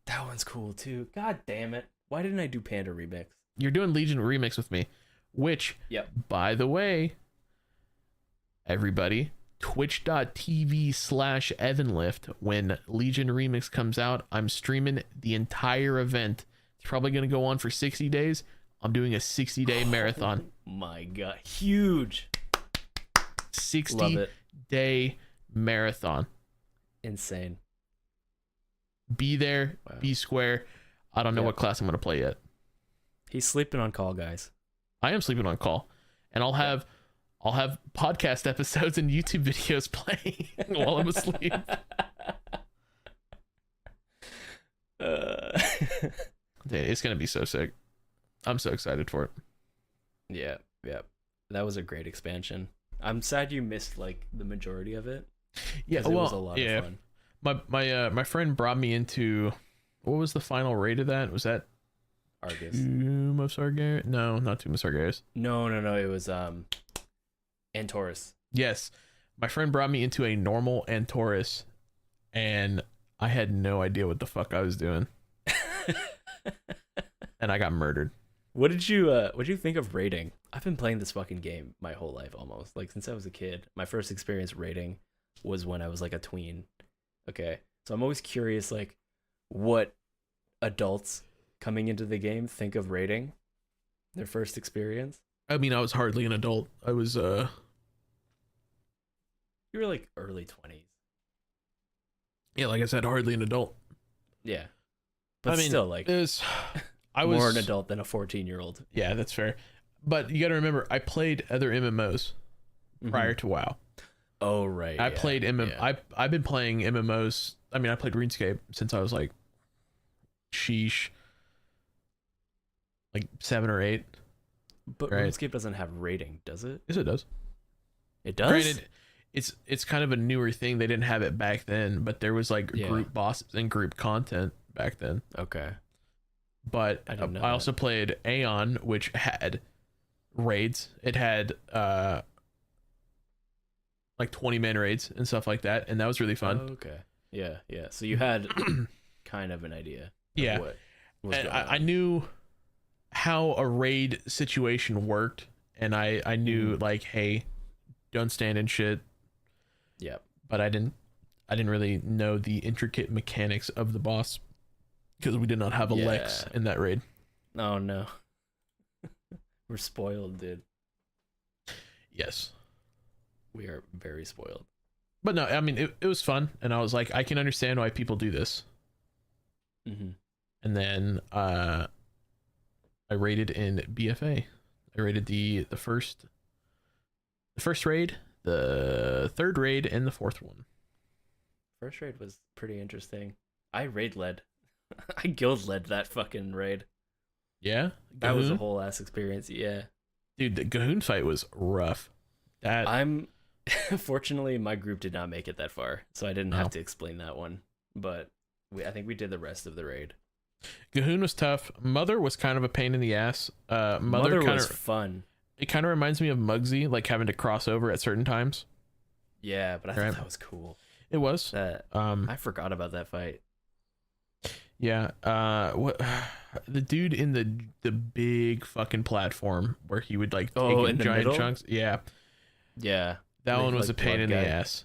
That one's cool too. God damn it. Why didn't I do Panda Remix? You're doing Legion Remix with me. which, Yep. by the way, everybody, twitch.tv/Evanlift. When Legion Remix comes out, I'm streaming the entire event. It's probably going to go on for 60 days. I'm doing a 60-day marathon. Oh my God. Huge. 60-day marathon. Insane. Be there. Wow. Be square. I don't know what class I'm going to play yet. He's sleeping on call, guys. I am sleeping on call. And I'll have podcast episodes and YouTube videos playing while I'm asleep. Dude, it's going to be so sick. I'm so excited for it. Yeah. That was a great expansion. I'm sad you missed like the majority of it. Yeah, it was a lot of fun. My friend brought me into, what was the final raid of that? Was that Argus? Tomb of Sargeras? No, not Tomb of Sargeras. No. It was Antorus. Yes, my friend brought me into a normal Antorus, and I had no idea what the fuck I was doing, and I got murdered. What did you think of raiding? I've been playing this fucking game my whole life almost. Like since I was a kid. My first experience raiding was when I was like a tween. Okay. So I'm always curious like what adults coming into the game think of raiding. Their first experience. I mean, I was hardly an adult. I was You were like early 20s. Yeah, like I said, hardly an adult. Yeah. But I mean, still like I was more an adult than a 14-year-old. Yeah, that's fair. But you got to remember, I played other MMOs prior to WoW. Oh right. I played I've been playing MMOs. I mean, I played RuneScape since I was like, like 7 or 8. But right? RuneScape doesn't have raiding, does it? Yes, it does. It does. Granted, it's kind of a newer thing. They didn't have it back then, but there was like group bosses and group content back then. Okay. But I also played Aeon, which had raids. It had like 20-man raids and stuff like that, and that was really fun. Oh, okay. Yeah. So you had kind of an idea. Yeah. What was and going on. I knew how a raid situation worked, and I knew like, hey, don't stand in shit. Yeah. But I didn't really know the intricate mechanics of the boss because we did not have a Lex in that raid. Oh no. We're spoiled, dude. Yes. We are very spoiled. But no, I mean, it was fun, and I was like, I can understand why people do this. Mm-hmm. And then I raided in BFA. I raided the first raid, the third raid, and the fourth one. First raid was pretty interesting. I raid led. I guild led that fucking raid. Yeah? That was a whole ass experience, yeah. Dude, the Gahoon fight was rough. Fortunately, my group did not make it that far, so I didn't have to explain that one. But I think we did the rest of the raid. Gahoon was tough. Mother was kind of a pain in the ass. Mother was fun. It kind of reminds me of Muggsy, like having to cross over at certain times. Yeah, but I thought that was cool. It was. I forgot about that fight. Yeah. What the dude in the big fucking platform where he would like take in giant middle? Chunks? Yeah. Yeah. That one was a pain in the ass.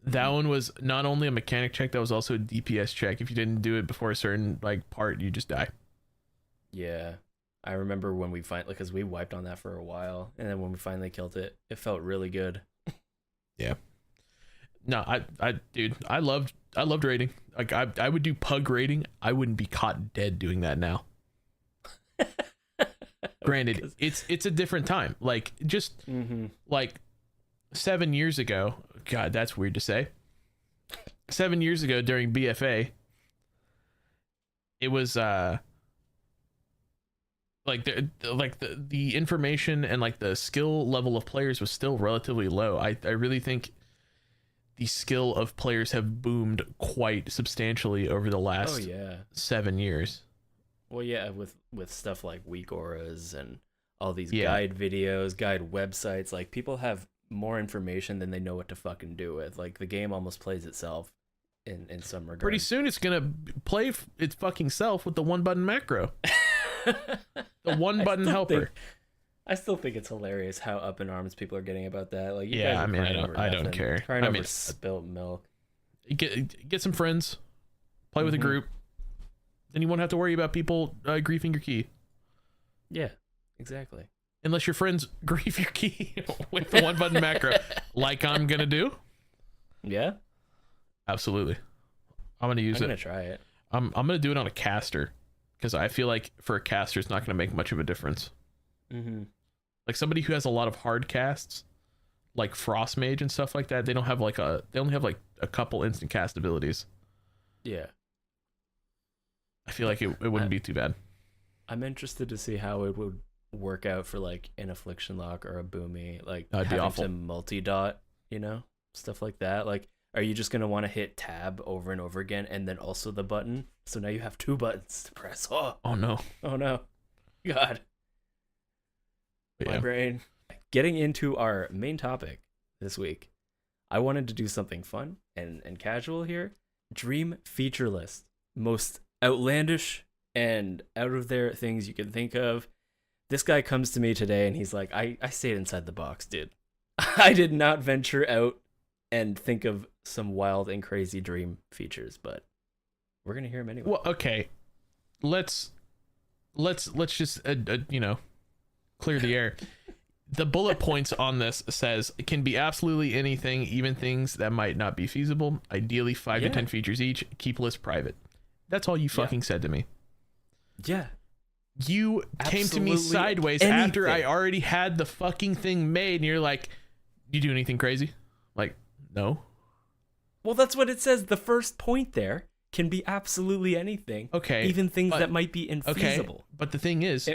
That one was not only a mechanic check, that was also a DPS check. If you didn't do it before a certain like part, you just die. Yeah. I remember when we because we wiped on that for a while, and then when we finally killed it, it felt really good. Yeah. No, dude, I loved raiding. Like I would do pug raiding. I wouldn't be caught dead doing that now. Granted, it's a different time. Like just like 7 years ago. God, that's weird to say. 7 years ago during BFA, it was like the information and like the skill level of players was still relatively low. I really think the skill of players have boomed quite substantially over the last 7 years. Well, yeah, with stuff like weak auras and all these guide videos, guide websites, like people have more information than they know what to fucking do with. Like the game almost plays itself in some regard. Pretty soon it's gonna play its fucking self with the one button macro. The one button helper. I still think it's hilarious how up in arms people are getting about that. Like, you guys Yeah, are I mean, crying over I don't nothing. care. Crying I over mean, spilt milk. get some friends, play with a group, then you won't have to worry about people griefing your key. Yeah, exactly. Unless your friends grief your key with the one button macro, like I'm gonna do. Yeah, Absolutely, I'm gonna use I'm it. gonna try it. I'm gonna do it on a caster because I feel like for a caster it's not gonna make much of a difference. Like somebody who has a lot of hard casts, like Frost Mage and stuff like that, they only have like a couple instant cast abilities. Yeah, I feel like it wouldn't be too bad. I'm interested to see how it would work out for like an Affliction Lock or a Boomy, like That'd be having awful. to multi-dot, stuff like that. Like, are you just gonna want to hit tab over and over again and then also the button? So now you have two buttons to press. Oh no. Oh no, God, But my yeah. brain. Getting into our main topic this week, I wanted to do something fun and casual here. Dream feature list, most outlandish and out of there things you can think of. This guy comes to me today and he's like, I stayed inside the box, dude. I did not venture out and think of some wild and crazy dream features, but we're gonna hear him anyway. Well, okay. Let's just clear the air. The bullet points on this says it can be absolutely anything, even things that might not be feasible. Ideally 5 to 10 features each. Keep list private. That's all you fucking said to me. Yeah. You came to me sideways after I already had the fucking thing made, and you're like, "You do anything crazy?" Like, no. Well, that's what it says. The first point there can be absolutely anything. Okay. Even things that might be infeasible. Okay, but the thing is,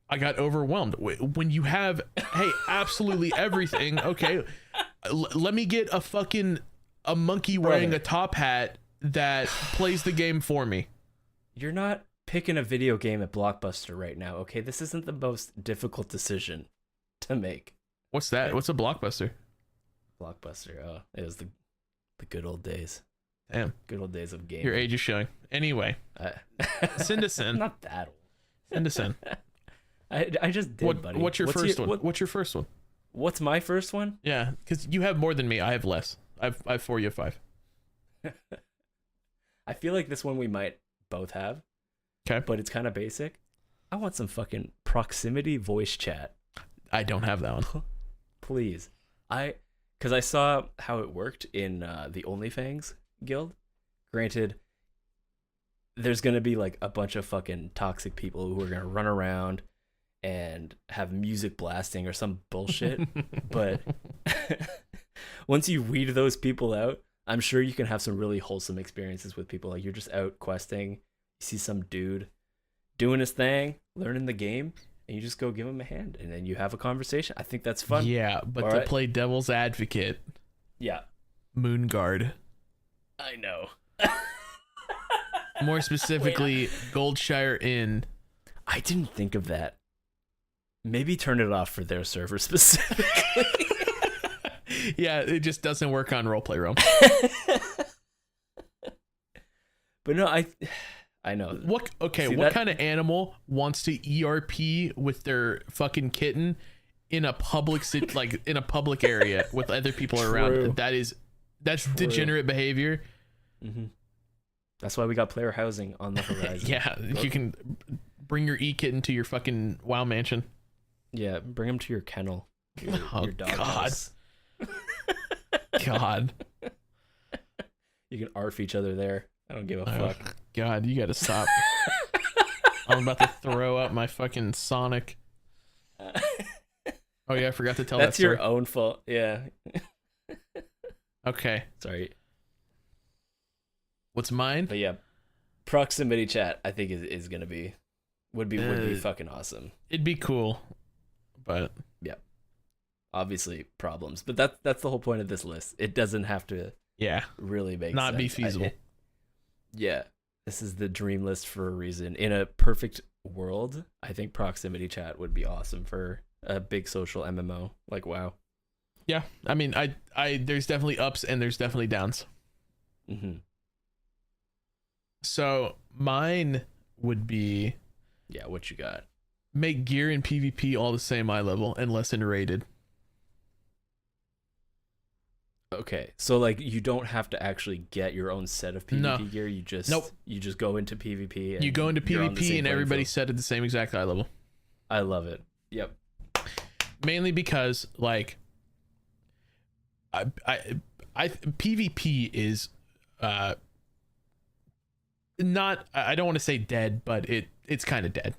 I got overwhelmed when you have, hey, absolutely everything. Okay, let me get a monkey wearing a top hat that plays the game for me. You're not picking a video game at Blockbuster right now, okay? This isn't the most difficult decision to make. What's that? What's a Blockbuster? Blockbuster. Oh, it was the good old days. Damn. Good old days of gaming. Your age is showing. Anyway, send us in. Not that old. Send us in. I just did, buddy. What's your first one? What's your first one? What's my first one? Yeah, because you have more than me. I have less. I have 4, you have 5. I feel like this one we might both have. Okay. But it's kind of basic. I want some fucking proximity voice chat. I don't have that one. Please. Because I saw how it worked in the OnlyFans guild. Granted, there's going to be like a bunch of fucking toxic people who are going to run around and have music blasting or some bullshit. But once you weed those people out, I'm sure you can have some really wholesome experiences with people. Like, you're just out questing, you see some dude doing his thing, learning the game, and you just go give him a hand, and then you have a conversation. I think that's fun. Yeah, but to play devil's advocate. Yeah. Moonguard. I know. More specifically, Goldshire Inn. I didn't think of that. Maybe turn it off for their server specifically. Yeah, it just doesn't work on Roleplay Realm. But no, I know. What kind of animal wants to ERP with their fucking kitten in a public in a public area with other people around? That's True. Degenerate behavior. Mm-hmm. That's why we got player housing on the horizon. Yeah, you can bring your kitten to your fucking WoW mansion. Yeah, bring him to your kennel. Your dog house. God. You can arf each other there. I don't give a fuck. God, you gotta stop. I'm about to throw up my fucking Sonic. Oh yeah, I forgot to tell That's that story. your own fault. Yeah. Okay. Sorry. What's mine? But yeah, proximity chat I think is gonna be would be fucking awesome. It'd be cool, but yeah, obviously problems. But that's the whole point of this list. It doesn't have to really make not sense. be feasible. Yeah, this is the dream list for a reason. In a perfect world, I think proximity chat would be awesome for a big social MMO like WoW. Yeah, I mean, I there's definitely ups and there's definitely downs. Mm-hmm. So mine would be, yeah. What you got? Make gear and PvP all the same eye level and less in rated. Okay, so like you don't have to actually get your own set of PvP gear. You just you just go into PvP. And you go into PvP and everybody's field. set at the same exact eye level. I love it. Yep. Mainly because like I PvP is not, I don't want to say dead, but it's kind of dead.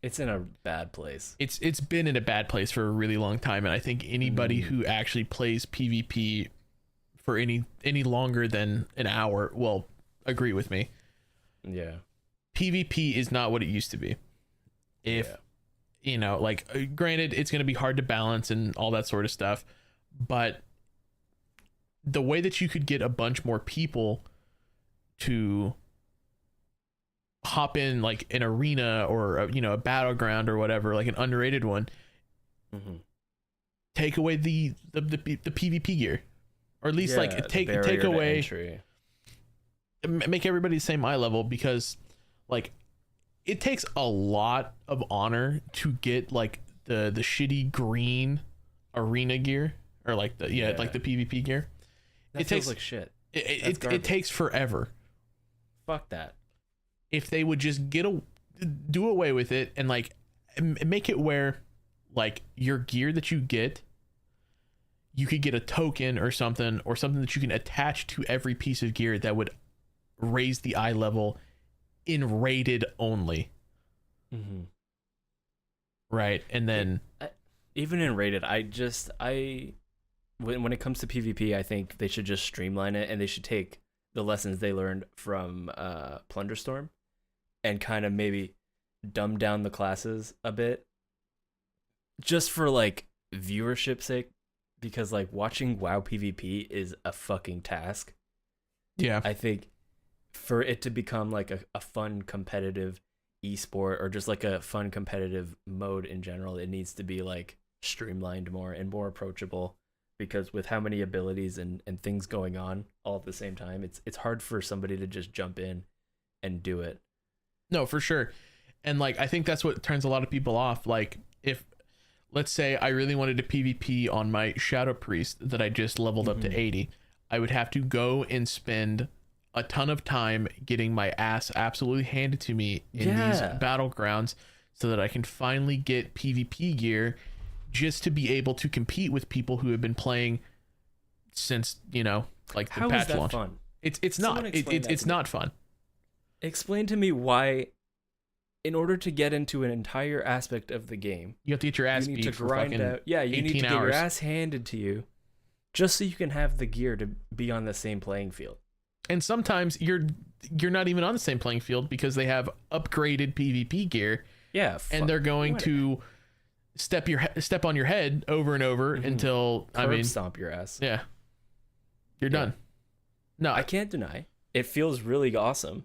It's in a bad place. It's been in a bad place for a really long time, and I think anybody who actually plays PvP for any longer than an hour will agree with me. Yeah. PvP is not what it used to be. If you know, like, granted, it's going to be hard to balance and all that sort of stuff, but the way that you could get a bunch more people to hop in like an arena or a battleground or whatever, like an underrated one, take away the PvP gear, or at least like take away entry. Make everybody the same eye level, because like it takes a lot of honor to get like the shitty green arena gear, or like the like the PvP gear. It takes like shit. It takes forever. Fuck that. If they would just do away with it and like make it where like your gear that you get, you could get a token or something that you can attach to every piece of gear that would raise the eye level in rated only. Right. And then even in rated, when it comes to PvP, I think they should just streamline it, and they should take the lessons they learned from Plunderstorm and kind of maybe dumb down the classes a bit, just for like viewership's sake, because like watching WoW PvP is a fucking task. Yeah. I think for it to become like a fun competitive esport, or just like a fun competitive mode in general, it needs to be like streamlined more and more approachable, because with how many abilities and things going on all at the same time, it's hard for somebody to just jump in and do it. No, for sure. And like I think that's what turns a lot of people off. Like, if let's say I really wanted to PvP on my Shadow Priest that I just leveled up to 80, I would have to go and spend a ton of time getting my ass absolutely handed to me in these battlegrounds, so that I can finally get PvP gear, just to be able to compete with people who have been playing since, like the patch launch. Fun? It's not fun. Explain to me why, in order to get into an entire aspect of the game, you have to get your ass beat for fucking 18 hours. You need to get your ass handed to you, just so you can have the gear to be on the same playing field. And sometimes you're not even on the same playing field, because they have upgraded PvP gear. Yeah, and they're going to step on your head over and over until stomp your ass. Yeah, you're done. No, I can't deny it feels really awesome,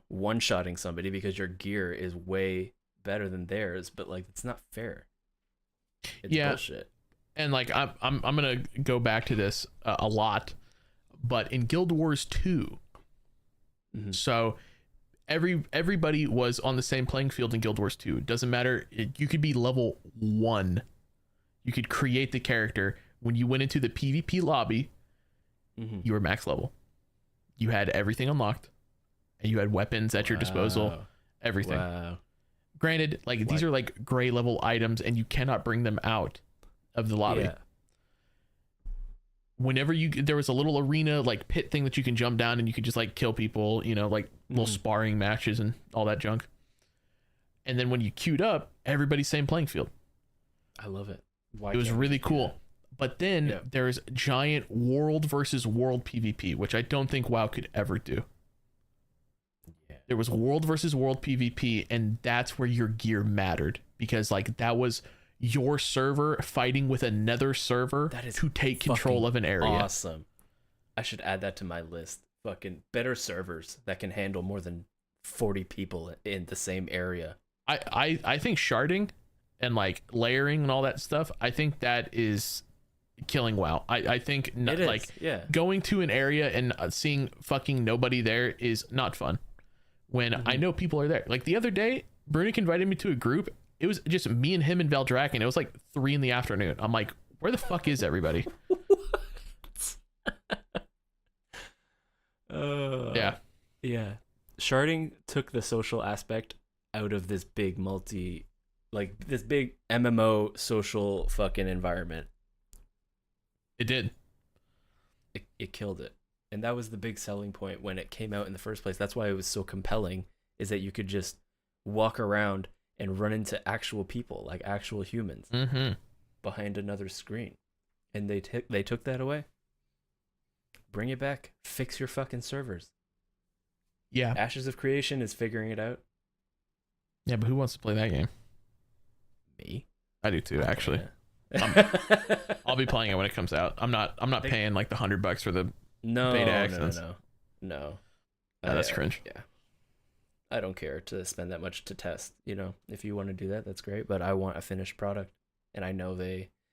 one-shotting somebody because your gear is way better than theirs, but like it's not fair. It's bullshit. And like I'm gonna go back to this a lot, but in Guild Wars 2, so everybody was on the same playing field in Guild Wars 2. It doesn't matter. You could be level 1. You could create the character. When you went into the PvP lobby, you were max level. You had everything unlocked, and you had weapons at your disposal. Everything. Wow. Granted, like these are like gray level items, and you cannot bring them out of the lobby. Yeah. Whenever there was a little arena like pit thing that you can jump down and you could just like kill people, like little sparring matches and all that junk. And then when you queued up, everybody's same playing field. I love it. It was really cool. But then there's giant world versus world PvP, which I don't think WoW could ever do. Yeah. There was world versus world PvP, and that's where your gear mattered, because like that was your server fighting with another server to take control of an area. Awesome. I should add that to my list. Fucking better servers that can handle more than 40 people in the same area. I think sharding and like layering and all that stuff, I think that is killing WoW. I think going to an area and seeing fucking nobody there is not fun when I know people are there. Like the other day, Brunick invited me to a group, it was just me and him and Veldraken. It was like 3 PM. I'm like, where the fuck is everybody? Yeah. Yeah. Sharding took the social aspect out of this big this big MMO social fucking environment. It did. It killed it. And that was the big selling point when it came out in the first place. That's why it was so compelling, is that you could just walk around and run into actual people, like actual humans, behind another screen. And they took that away. Bring it back. Fix your fucking servers. Yeah. Ashes of Creation is figuring it out. Yeah, but who wants to play that game? Me. I do too, actually. I'll be playing it when it comes out. I'm not paying like the $100 for the beta access. No. That's cringe. Yeah. I don't care to spend that much to test. You know, if you want to do that, that's great. But I want a finished product, and I know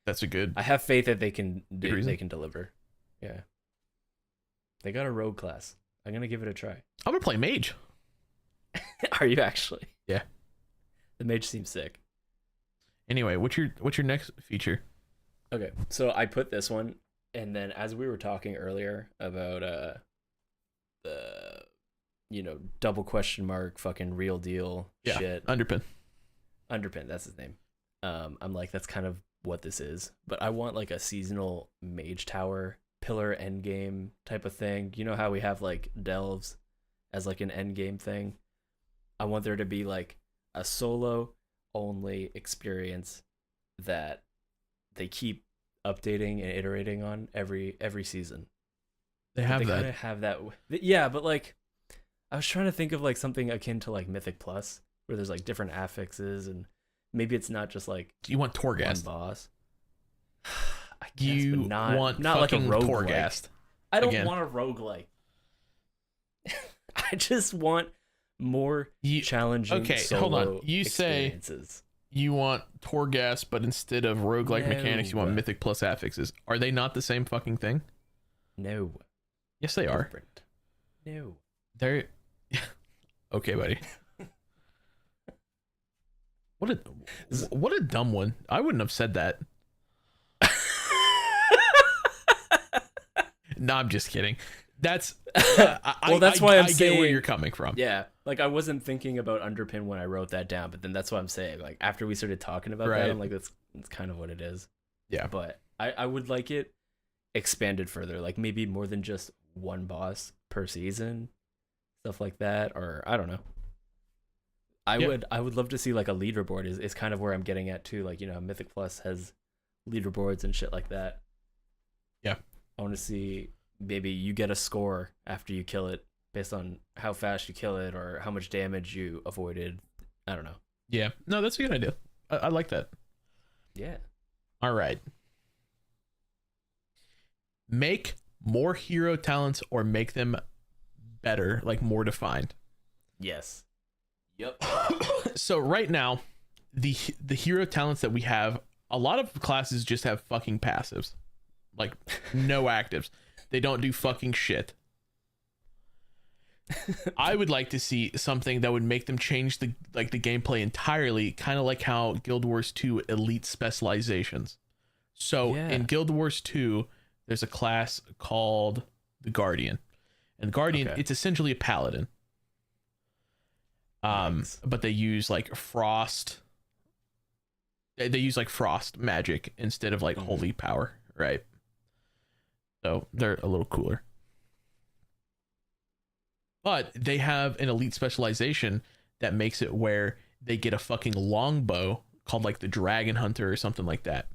That's a good. I have faith that they can reason. they can deliver. Yeah. They got a rogue class. I'm gonna give it a try. I'm gonna play mage. Are you actually? Yeah. The mage seems sick. Anyway, what's your next feature? Okay, so I put this one, and then as we were talking earlier about the double question mark fucking real deal shit. Underpin, that's his name. I'm like, that's kind of what this is, but I want like a seasonal mage tower pillar end game type of thing. You know how we have like delves as like an end game thing? I want there to be like a solo only experience that they keep updating and iterating on every season. They have they that. Kind of have that. Yeah, but like I was trying to think of like something akin to like Mythic Plus, where there's like different affixes, and maybe it's not just like you want Torghast boss. I guess, you but not like a fucking roguelike. Torghast. I don't Again. want a roguelike. I just want more challenging. Okay, solo hold on. You say you want Torghast, but instead of roguelike mechanics, you want Mythic Plus affixes. Are they not the same fucking thing? No. Yes, they are. Different. No. They're okay, buddy. What a dumb one. I wouldn't have said that. No, I'm just kidding. That's that's why I'm saying get where you're coming from. Yeah, like I wasn't thinking about Underpin when I wrote that down, but then that's what I'm saying. Like after we started talking about that, I'm like, that's kind of what it is. Yeah, but I would like it expanded further, like maybe more than just one boss per season, stuff like that, or I don't know. I would love to see like a leaderboard is kind of where I'm getting at too. Like, Mythic Plus has leaderboards and shit like that. Yeah. I want to see maybe you get a score after you kill it based on how fast you kill it or how much damage you avoided. I don't know. Yeah. No, that's a good idea. I like that. Yeah. All right. Make more hero talents or make them better, like more defined. Yes. Yep. So right now, the hero talents that we have, a lot of classes just have fucking passives. Like no actives. They don't do fucking shit. I would like to see something that would make them change the gameplay entirely, kind of like how Guild Wars 2 elite specializations. So in Guild Wars 2, there's a class called the Guardian. And the Guardian, it's essentially a paladin. Nice. But they use like frost. They use like frost magic instead of like holy power, right? So they're a little cooler. But they have an elite specialization that makes it where they get a fucking longbow called like the Dragon Hunter or something like that.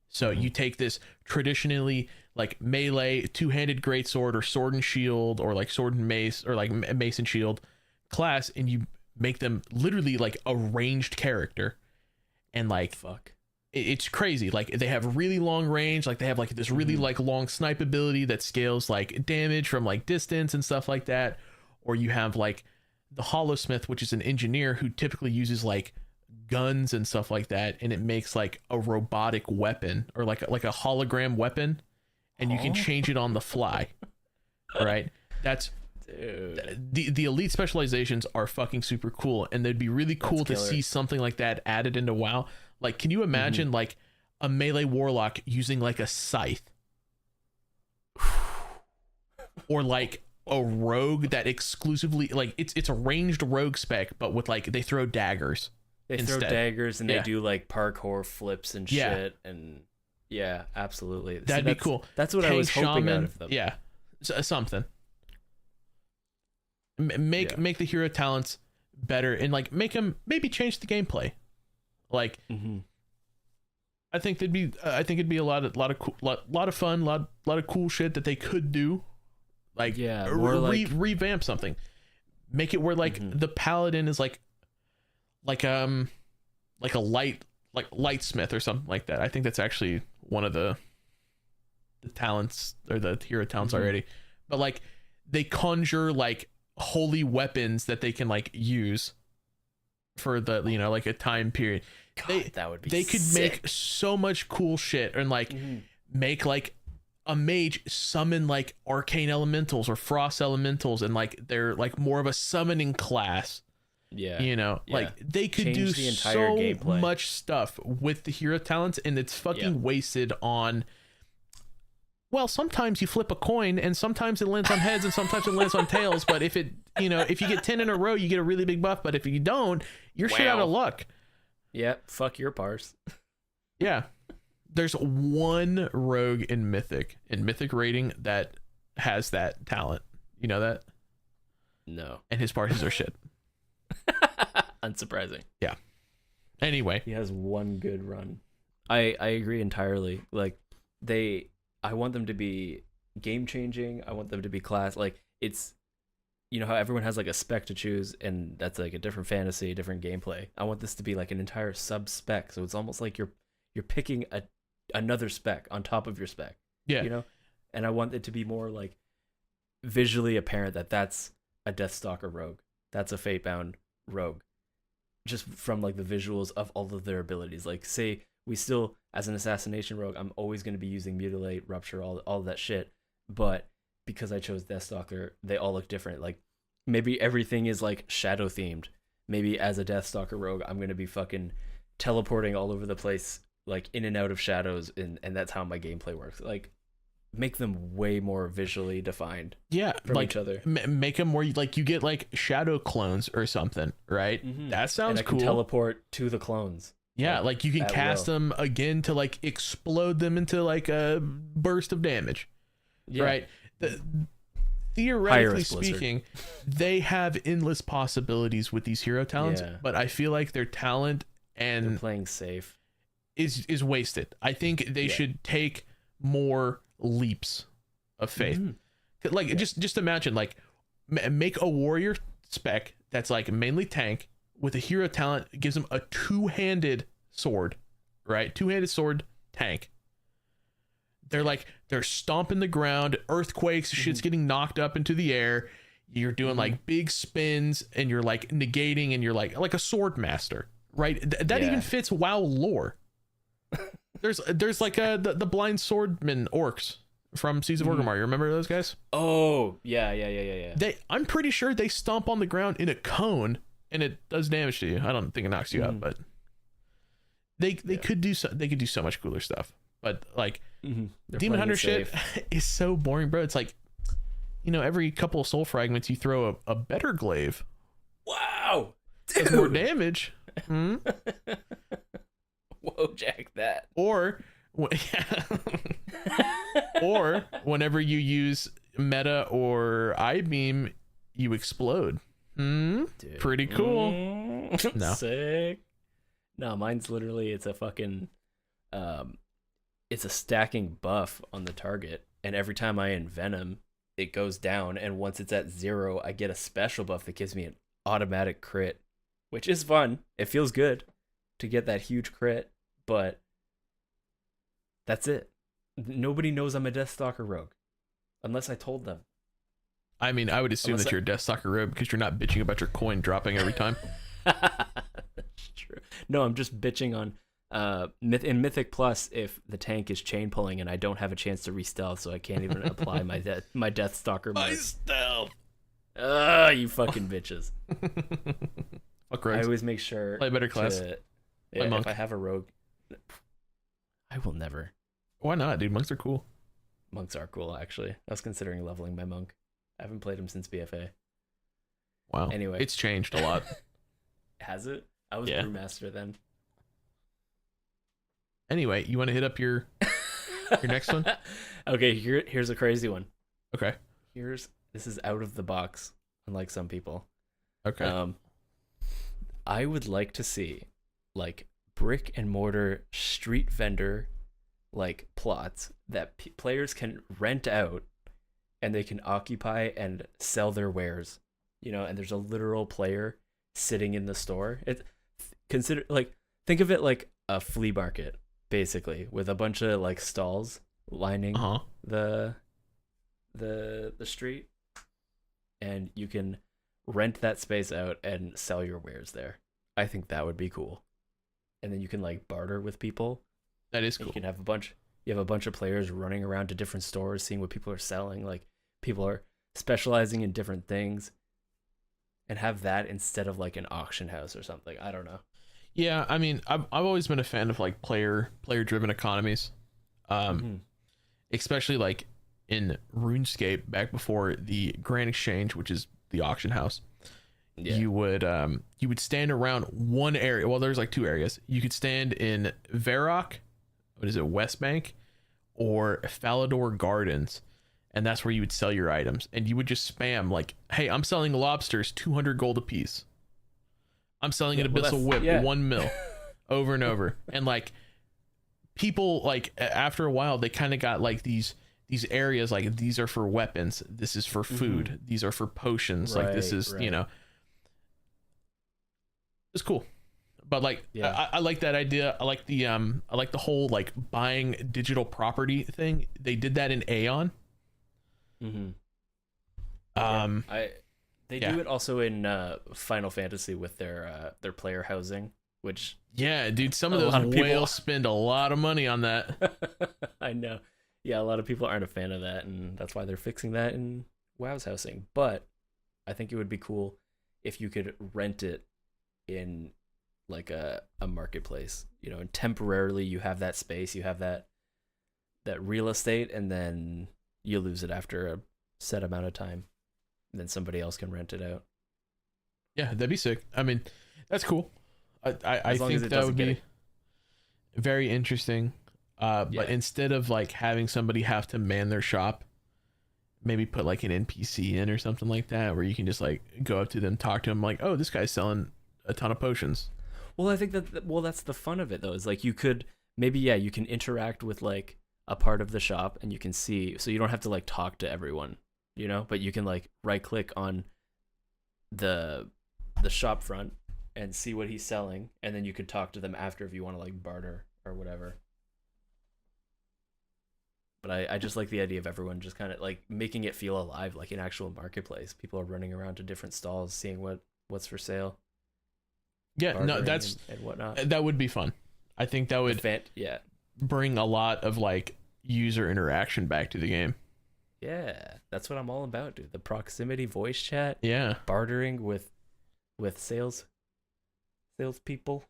So you take this traditionally like melee two-handed greatsword or sword and shield or like sword and mace or like mace and shield class, and you make them literally like a ranged character. And like it's crazy. Like they have really long range, like they have like this really like long snipe ability that scales like damage from like distance and stuff like that. Or you have like the Hollowsmith, which is an engineer who typically uses like guns and stuff like that, and it makes like a robotic weapon or like a hologram weapon, and you can change it on the fly. Right? That's the elite specializations are fucking super cool, and they'd be really cool to see something like that added into WoW. Like, can you imagine like a melee warlock using like a scythe, or like a rogue that exclusively like it's a ranged rogue spec, but with like they throw daggers. They throw daggers and they do like parkour flips and shit, and yeah, absolutely. That'd be cool. That's what I was hoping out of them. Yeah, something. Make the hero talents better, and like make them maybe change the gameplay. Like, I think it'd be a lot of fun, lot of cool shit that they could do. Like, revamp something, make it where like the paladin is like a lightsmith or something like that. I think that's actually one of the talents, or the hero talents already. But like they conjure like holy weapons that they can like use for the, you know, like a time period. God, that would be they could sick. Make so much cool shit, and like make like a mage summon like arcane elementals or frost elementals, and like they're like more of a summoning class. Yeah, you know, like they could change do the entire so gameplay. Much stuff with the hero talents, and it's fucking wasted on. Well, sometimes you flip a coin, and sometimes it lands on heads, and sometimes it lands on tails. But if it, you know, if you get 10 in a row, you get a really big buff. But if you don't, you're shit out of luck. Yeah, fuck your parse. Yeah, there's one rogue in Mythic rating that has that talent. You know that? No. And his parses are shit. Unsurprising. Yeah. Anyway, he has one good run. I agree entirely. Like I want them to be game changing. I want them to be class. Like, it's, you know how everyone has like a spec to choose, and that's like a different fantasy, different gameplay. I want this to be like an entire sub spec. So it's almost like you're picking another spec on top of your spec. Yeah. You know? And I want it to be more like visually apparent that that's a Deathstalker rogue. That's a Fatebound rogue. Just from like the visuals of all of their abilities. Like, say we still, as an assassination rogue, I'm always going to be using mutilate, rupture, all of that shit. But because I chose Deathstalker, they all look different. Like, maybe everything is like shadow themed. Maybe as a Deathstalker rogue, I'm going to be fucking teleporting all over the place, like in and out of shadows, and that's how my gameplay works. Like, make them way more visually defined. Yeah, from like each other. Make them where like you get like shadow clones or something, right? That sounds and I cool. can teleport to the clones. Yeah, like you can cast them again to like explode them into like a burst of damage. Yeah. Right? Theoretically speaking, they have endless possibilities with these hero talents, but I feel like their talent and they're playing safe is wasted. I think they should take more leaps of faith. Like just imagine, like make a warrior spec that's like mainly tank with a hero talent, gives them a two-handed sword, right? Two-handed sword tank. They're stomping the ground, earthquakes, shit's getting knocked up into the air. You're doing like big spins, and you're like negating, and you're like a sword master, right? That even fits WoW lore. There's like the blind swordmen orcs from Seas of Orgrimmar. You remember those guys? Oh, yeah. I'm pretty sure they stomp on the ground in a cone, and it does damage to you. I don't think it knocks you out, but they could do so much cooler stuff. But like Demon Hunter shit is so boring, bro. It's like, you know, every couple of soul fragments you throw a better glaive. Wow, does more damage. Whoa, Jack, that. Or whenever you use meta or I-beam, you explode. Dude. Pretty cool. No. Sick. No, mine's literally, it's a fucking it's a stacking buff on the target, and every time I envenom, it goes down, and once it's at 0, I get a special buff that gives me an automatic crit, which is fun. It feels good to get that huge crit, but that's it. Nobody knows I'm a Deathstalker rogue unless I told them. I mean, I would assume that you're a Deathstalker rogue because you're not bitching about your coin dropping every time. That's true. No, I'm just bitching on in Mythic Plus, if the tank is chain pulling and I don't have a chance to re-stealth, so I can't even apply my Deathstalker. My stealth. You fucking bitches. Fuck I rogues. always make sure Play a better class. Yeah, monk. if I have a rogue, I will never. Why not, dude? Monks are cool. Monks are cool, actually. I was considering leveling my monk. I haven't played him since BFA. Wow. Anyway. It's changed a lot. Has it? I was Yeah. brewmaster then. Anyway, you want to hit up your next one? Okay, here's a crazy one. Okay. This is out of the box, unlike some people. Okay. I would like to see like brick and mortar street vendor like plots that players can rent out and they can occupy and sell their wares, and there's a literal player sitting in the store. Think of it like a flea market basically, with a bunch of like stalls lining the street, and you can rent that space out and sell your wares there. I think that would be cool. And then you can like barter with people. That is cool. You can have a bunch of players running around to different stores seeing what people are selling. Like people are specializing in different things, and have that instead of like an auction house or something. I don't know. Yeah, I mean, I've always been a fan of like player driven economies. Especially like in RuneScape back before the Grand Exchange, which is the auction house. Yeah. You would stand around one area. Well, there's like two areas. You could stand in Varrock, what is it, West Bank, or Falador Gardens, and that's where you would sell your items. And you would just spam like, "Hey, I'm selling lobsters, 200 gold a piece. I'm selling an Abyssal Whip, 1 mil," over and over. And like people, like after a while, they kind of got like these areas, like these are for weapons, this is for food, these are for potions, like this is it's cool. But like I like that idea. I like the whole like buying digital property thing. They did that in Aeon. They do it also in Final Fantasy with their player housing, which dude, some of those whales spend a lot of money on that. I know. Yeah, a lot of people aren't a fan of that, and that's why they're fixing that in WoW's housing. But I think it would be cool if you could rent it in like a marketplace, and temporarily you have that space, you have that real estate, and then you lose it after a set amount of time. And then somebody else can rent it out. Yeah, that'd be sick. I mean, that's cool. I think that would be very interesting. But instead of like having somebody have to man their shop, maybe put like an NPC in or something like that, where you can just like go up to them, talk to them, like, "Oh, this guy's selling a ton of potions." Well, I think that's the fun of it though. Is like you could maybe you can interact with like a part of the shop, and you can see, so you don't have to like talk to everyone, but you can like right click on the shop front and see what he's selling, and then you could talk to them after if you want to like barter or whatever. But I just like the idea of everyone just kind of like making it feel alive, like an actual marketplace. People are running around to different stalls, seeing what's for sale. Yeah, no, that's and whatnot. That would be fun. I think that would bring a lot of like user interaction back to the game. Yeah, that's what I'm all about, dude. The proximity voice chat. Yeah, bartering with salespeople.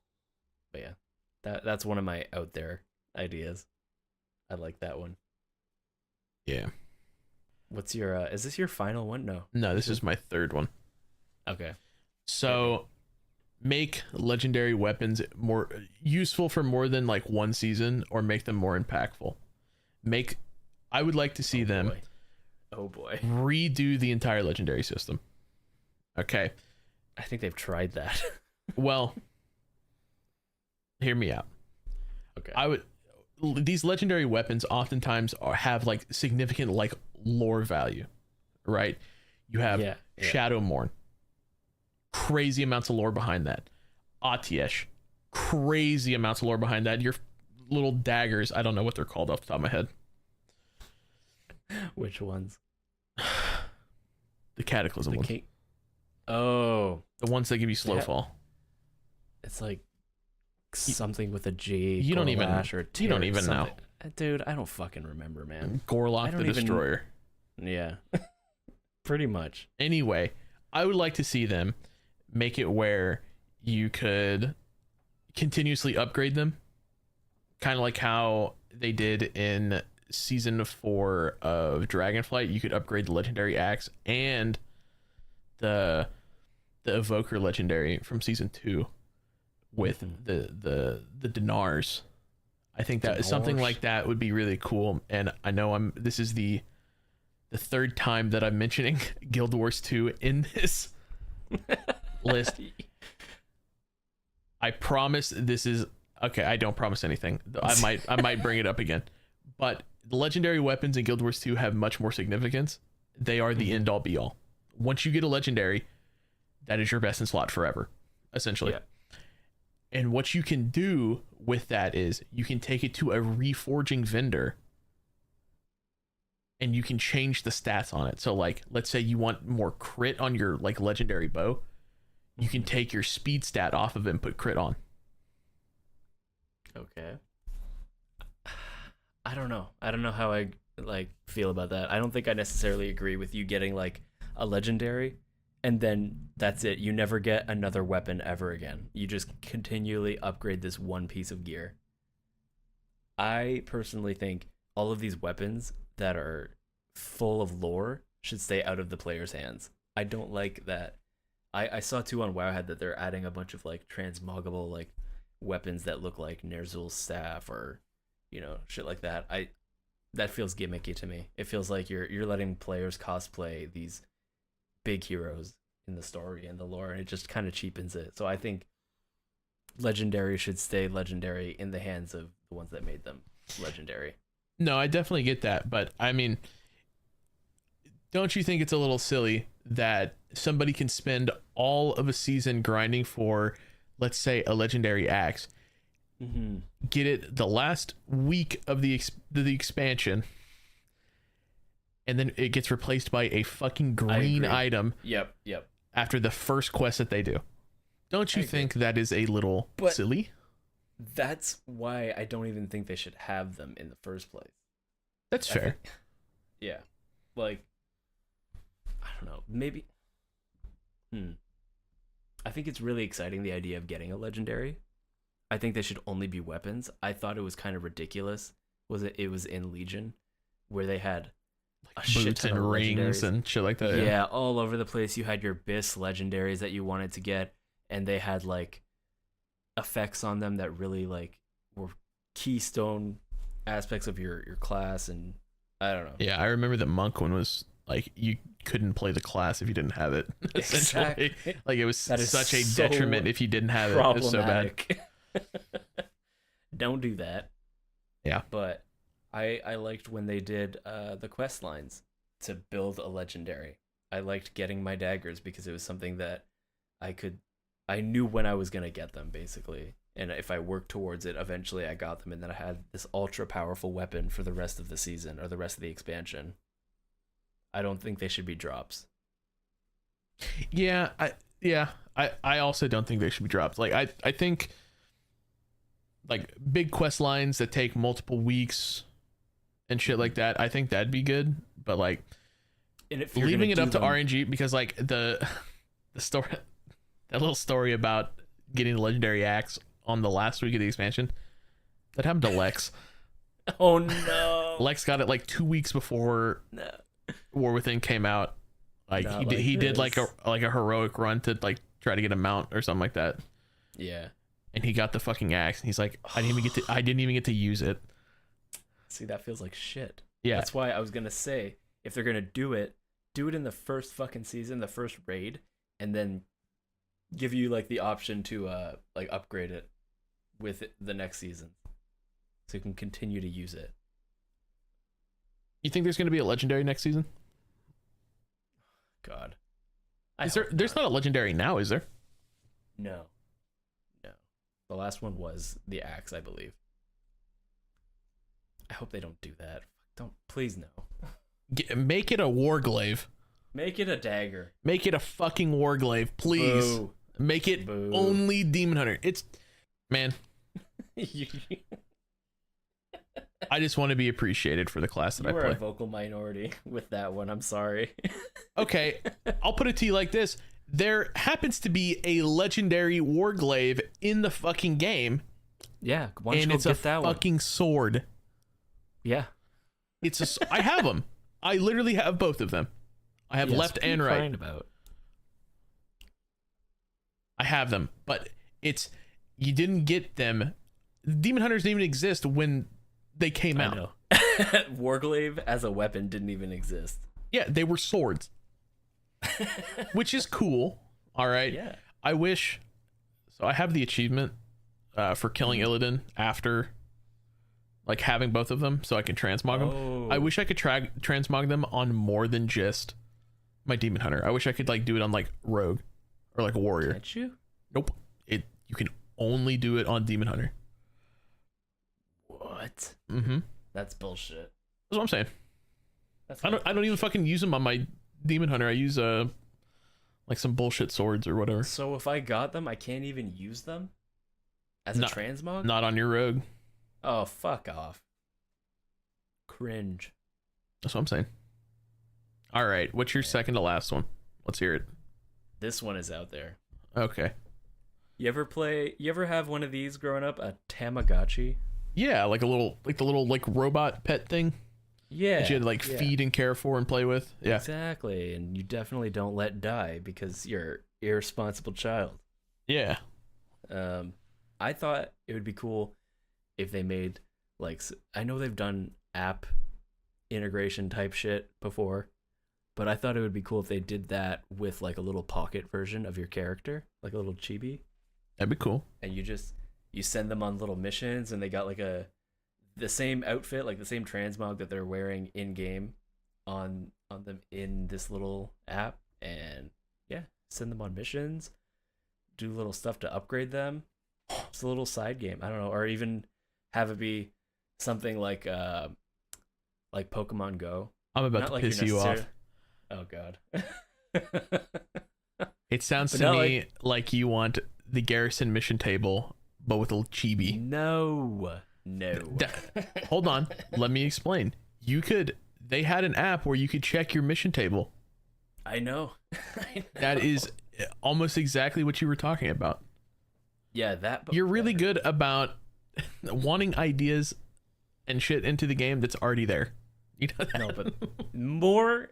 But yeah, that's one of my out there ideas. I like that one. Yeah. What's your is this your final one? No, this is my third one. Okay. So make legendary weapons more useful for more than like one season, or make them more impactful. I would like to see them redo the entire legendary system. Okay. I think they've tried that. Well, hear me out. Okay. These legendary weapons oftentimes have like significant like lore value, right? You have Shadowmourne, crazy amounts of lore behind that. Atiesh, crazy amounts of lore behind that. Your little daggers, I don't know what they're called off the top of my head. Which ones? The Cataclysm ones. Oh, the ones that give you slow fall. It's like something with a G. You don't even know, dude. I don't fucking remember, man. Gorlock the Destroyer. Yeah. Pretty much. Anyway, I would like to see them make it where you could continuously upgrade them, kind of like how they did in season 4 of Dragonflight. You could upgrade the legendary axe and the evoker legendary from season 2 with the dinars. I think that something like that would be really cool. And I know this is the third time that I'm mentioning Guild Wars 2 in this list. I promise this is okay. I don't promise anything. I might bring it up again, but the legendary weapons in Guild Wars 2 have much more significance. They are the end all be all. Once you get a legendary, that is your best in slot forever, essentially. Yeah. And what you can do with that is you can take it to a reforging vendor and you can change the stats on it. So like, let's say you want more crit on your like legendary bow, you can take your speed stat off of it and put crit on. Okay. I don't know how I like feel about that. I don't think I necessarily agree with you getting like a legendary and then that's it. You never get another weapon ever again. You just continually upgrade this one piece of gear. I personally think all of these weapons that are full of lore should stay out of the player's hands. I don't like that. I saw too on Wowhead that they're adding a bunch of like transmoggable like weapons that look like Ner'zhul's staff or, you know, shit like that. That feels gimmicky to me. It feels like you're letting players cosplay these big heroes in the story and the lore, and it just kind of cheapens it. So I think legendary should stay legendary in the hands of the ones that made them legendary. No, I definitely get that, but I mean, don't you think it's a little silly that somebody can spend all of a season grinding for, let's say, a legendary axe, get it the last week of the expansion, and then it gets replaced by a fucking green item. Yep. After the first quest that they do. Don't you think that is a little silly? That's why I don't even think they should have them in the first place. That's fair. Yeah. Like, I don't know. Maybe. I think it's really exciting, the idea of getting a legendary. I think they should only be weapons. I thought it was kind of ridiculous. It was in Legion, where they had like boots and rings and shit like that. Yeah, all over the place. You had your BIS legendaries that you wanted to get, and they had like effects on them that really like were keystone aspects of your class, and I don't know. Yeah, I remember the monk one was like you couldn't play the class if you didn't have it. Essentially, like it was such a detriment if you didn't have it. It was so bad. Don't do that. Yeah, but I liked when they did the quest lines to build a legendary. I liked getting my daggers because it was something that I knew when I was gonna get them, basically, and if I worked towards it, eventually I got them, and then I had this ultra powerful weapon for the rest of the season or the rest of the expansion. I don't think they should be drops. I also don't think they should be dropped. Like I think like big quest lines that take multiple weeks and shit like that, I think that'd be good. But like leaving it up to RNG, because like the story, that little story about getting the legendary axe on the last week of the expansion, that happened to Lex. Oh no. Lex got it like 2 weeks before War Within came out. Like he did like a heroic run to like try to get a mount or something like that. Yeah. And he got the fucking axe and he's like, I didn't even get to use it. See, that feels like shit. Yeah. That's why I was gonna say, if they're gonna do it in the first fucking season, the first raid, and then give you like the option to like upgrade it with the next season, so you can continue to use it. You think there's gonna be a legendary next season? God. There's not a legendary now, is there? No. The last one was the axe, I believe. I hope they don't do that. Please no. Make it a warglaive. Make it a dagger. Make it a fucking warglaive, please. Boo. Make it only Demon Hunter. It's, man. I just want to be appreciated for the class that You I were play. a vocal minority with that one. I'm sorry. Okay, I'll put it to you like this. There happens to be a legendary warglaive in the fucking game, Yeah, why don't and you it's go a get that one? fucking sword. Yeah. I have them. I literally have both of them. I have Yes, left what are you and right. crying about? I have them, but you didn't get them. Demon Hunters didn't even exist when they came I out. know. Warglaive as a weapon didn't even exist. Yeah, they were swords, which is cool. All right. Yeah. I wish. So I have the achievement for killing Illidan after, like, having both of them, so I can transmog them. Oh. I wish I could transmog them on more than just my Demon Hunter. I wish I could like do it on like Rogue or like Warrior. Can't you? Nope. You can only do it on Demon Hunter. What? Mm-hmm. That's bullshit. That's what I'm saying. That's I don't even fucking use them on my Demon Hunter. I use like some bullshit swords or whatever. So if I got them, I can't even use them as a transmog? Not on your Rogue. Oh, fuck off. Cringe. That's what I'm saying. All right, what's your second to last one? Let's hear it. This one is out there. Okay. You ever have one of these growing up? A Tamagotchi? Yeah, like the little robot pet thing Yeah. that you had to like feed and care for and play with. Yeah. Exactly. And you definitely don't let die because you're an irresponsible child. Yeah. I thought it would be cool if they made like, I know they've done app integration type shit before, but I thought it would be cool if they did that with like a little pocket version of your character, like a little chibi. That'd be cool. And you send them on little missions, and they got like the same outfit, like the same transmog that they're wearing in game on them in this little app, and yeah, send them on missions, do little stuff to upgrade them. It's a little side game. I don't know, or even have it be something like Pokemon Go. I'm about Not to like piss you're you off. Oh god. It sounds But to no, me like you want the Garrison mission table, but with a chibi. No. Hold on. Let me explain. They had an app where you could check your mission table. I know. That is almost exactly what you were talking about. Yeah, that. You're really good about wanting ideas and shit into the game that's already there. You know that? No, but more.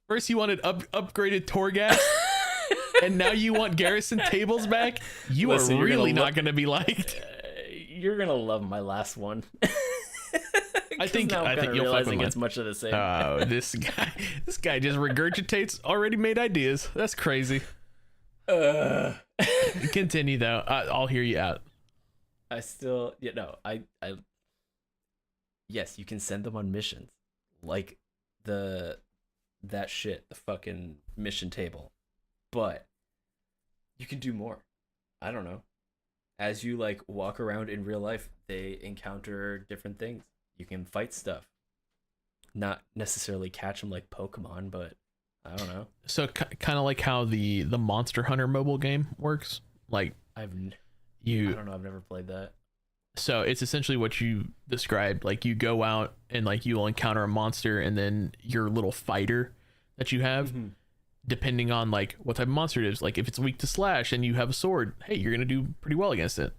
First you wanted upgraded Torghast, and now you want Garrison tables back? You Listen, are really not going to be liked. You're gonna love my last one. I think now I'm you'll fuck with realizing mine. it's much of the same. Oh, this guy just regurgitates already made ideas. That's crazy. Continue though. I'll hear you out. Yes, you can send them on missions, like that shit, the fucking mission table, but you can do more. I don't know. As you like walk around in real life, they encounter different things. You can fight stuff. Not necessarily catch them like Pokemon, but I don't know. So kind of like how the Monster Hunter mobile game works. Like I don't know. I've never played that. So it's essentially what you described. Like you go out and like you will encounter a monster, and then your little fighter that you have, depending on like what type of monster it is. Like if it's weak to slash and you have a sword, hey, you're gonna do pretty well against it.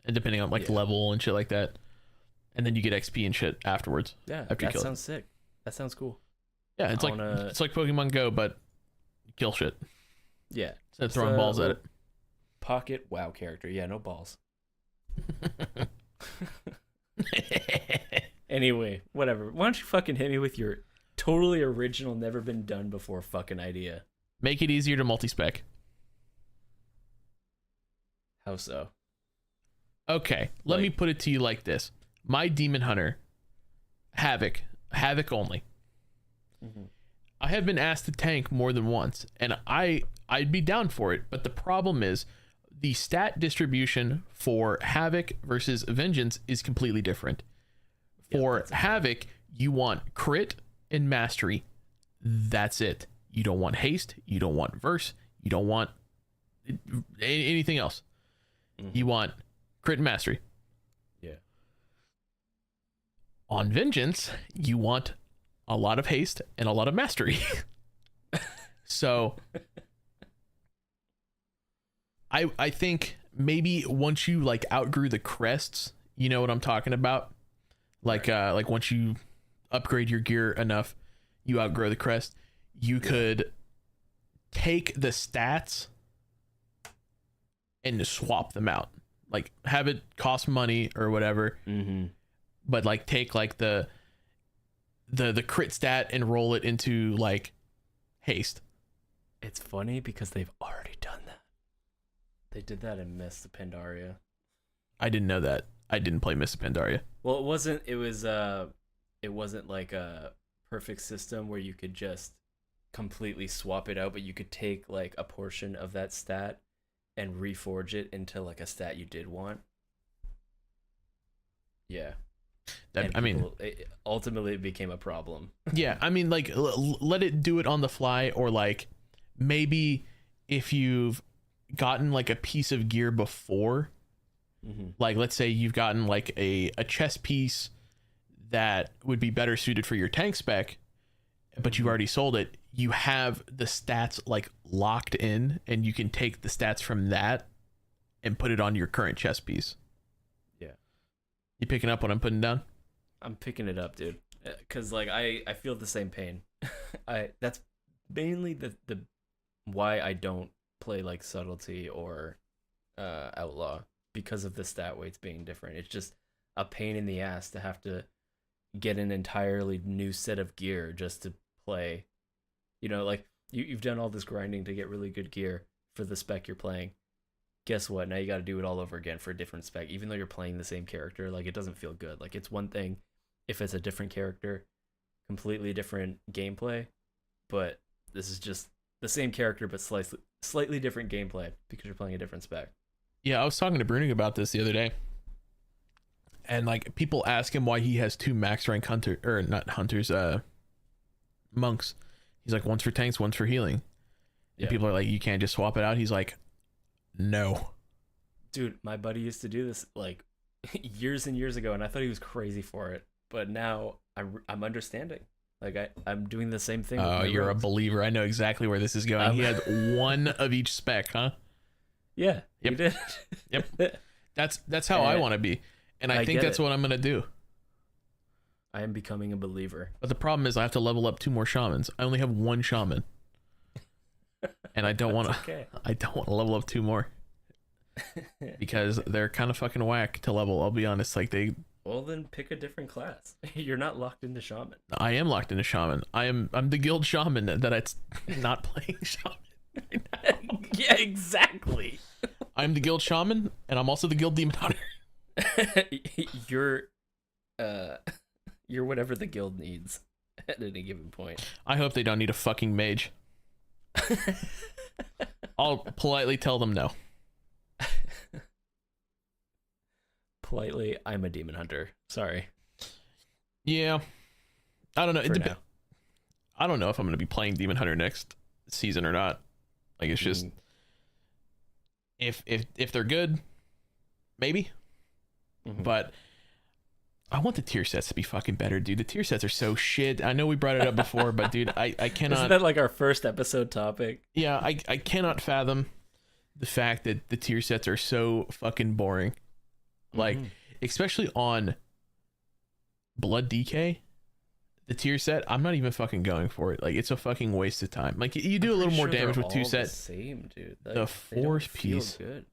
And depending on like level and shit like that, and then you get XP and shit afterwards. Yeah, after you kill sounds sick. That sounds cool. Yeah, it's like Pokemon Go, but kill shit. Yeah, instead of throwing balls at it. Pocket WoW character. Yeah, no balls. Anyway, whatever. Why don't you fucking hit me with your totally original, never been done before fucking idea? Make it easier to multi-spec. How so? Okay, let me put it to you like this. My Demon Hunter, Havoc only. I have been asked to tank more than once, and I'd be down for it, but the problem is the stat distribution for Havoc versus Vengeance is completely different. For Havoc, you want crit and mastery. That's it. You don't want haste. You don't want verse. You don't want anything else. You want Crit and mastery. Yeah. On vengeance, you want a lot of haste and a lot of mastery. So I think maybe once you like outgrew the crests, you know what I'm talking about? Like like once you upgrade your gear enough, you outgrow the crest, you could take the stats and swap them out. Like have it cost money or whatever. Mm-hmm. But like take like the crit stat and roll it into like haste. It's funny because they've already done that. They did that in Mists of Pandaria. I didn't know that. I didn't play Mists of Pandaria. Well, it wasn't like a perfect system where you could just completely swap it out, but you could take like a portion of that stat and reforge it into like a stat you did want. Yeah. Ultimately it became a problem. Yeah, I mean, like, let it do it on the fly, or like maybe if you've gotten like a piece of gear before, like let's say you've gotten like a chest piece that would be better suited for your tank spec, but you've already sold it, you have the stats like locked in, and you can take the stats from that and put it on your current chest piece. Yeah. You picking up what I'm putting down? I'm picking it up, dude. Cause like I feel the same pain. That's mainly the why I don't play like subtlety or outlaw, because of the stat weights being different. It's just a pain in the ass to have to get an entirely new set of gear just to play. You know, like you've done all this grinding to get really good gear for the spec you're playing. Guess what? Now you got to do it all over again for a different spec, even though you're playing the same character. Like, it doesn't feel good. Like, it's one thing if it's a different character, completely different gameplay, but this is just the same character but slightly different gameplay because you're playing a different spec. Yeah, I was talking to Bruning about this the other day, and like people ask him why he has two max rank monks. He's like, one's for tanks, one's for healing. Yeah. And people are like, you can't just swap it out. He's like, no. Dude, my buddy used to do this like years and years ago, and I thought he was crazy for it. But now I'm understanding. Like I'm doing the same thing. Oh, you're a believer. I know exactly where this is going. He had one of each spec, huh? Yeah, yep. He did. Yep. That's how I want to be, and I think that's what I'm gonna do. I am becoming a believer. But the problem is I have to level up 2 more shamans. I only have 1 shaman. And I don't want to okay. I don't want to level up 2 more. Because they're kind of fucking whack to level, I'll be honest. Like Well, then pick a different class. You're not locked into shaman. I am locked into shaman. I'm the guild shaman that it's not playing shaman. Yeah, exactly. I'm the guild shaman, and I'm also the guild demon hunter. You're whatever the guild needs at any given point. I hope they don't need a fucking mage. I'll politely tell them no. Politely, I'm a demon hunter. Sorry. Yeah. I don't know. Now. I don't know if I'm going to be playing demon hunter next season or not. Like, it's just if they're good, maybe. But I want the tier sets to be fucking better, dude. The tier sets are so shit. I know we brought it up before, but dude, I cannot. Isn't that like our first episode topic? Yeah, I cannot fathom the fact that the tier sets are so fucking boring. Like, especially on Blood DK, the tier set, I'm not even fucking going for it. Like, it's a fucking waste of time. Like, you do a little more damage with 2 sets. Same, dude. Like, the 4th piece, good.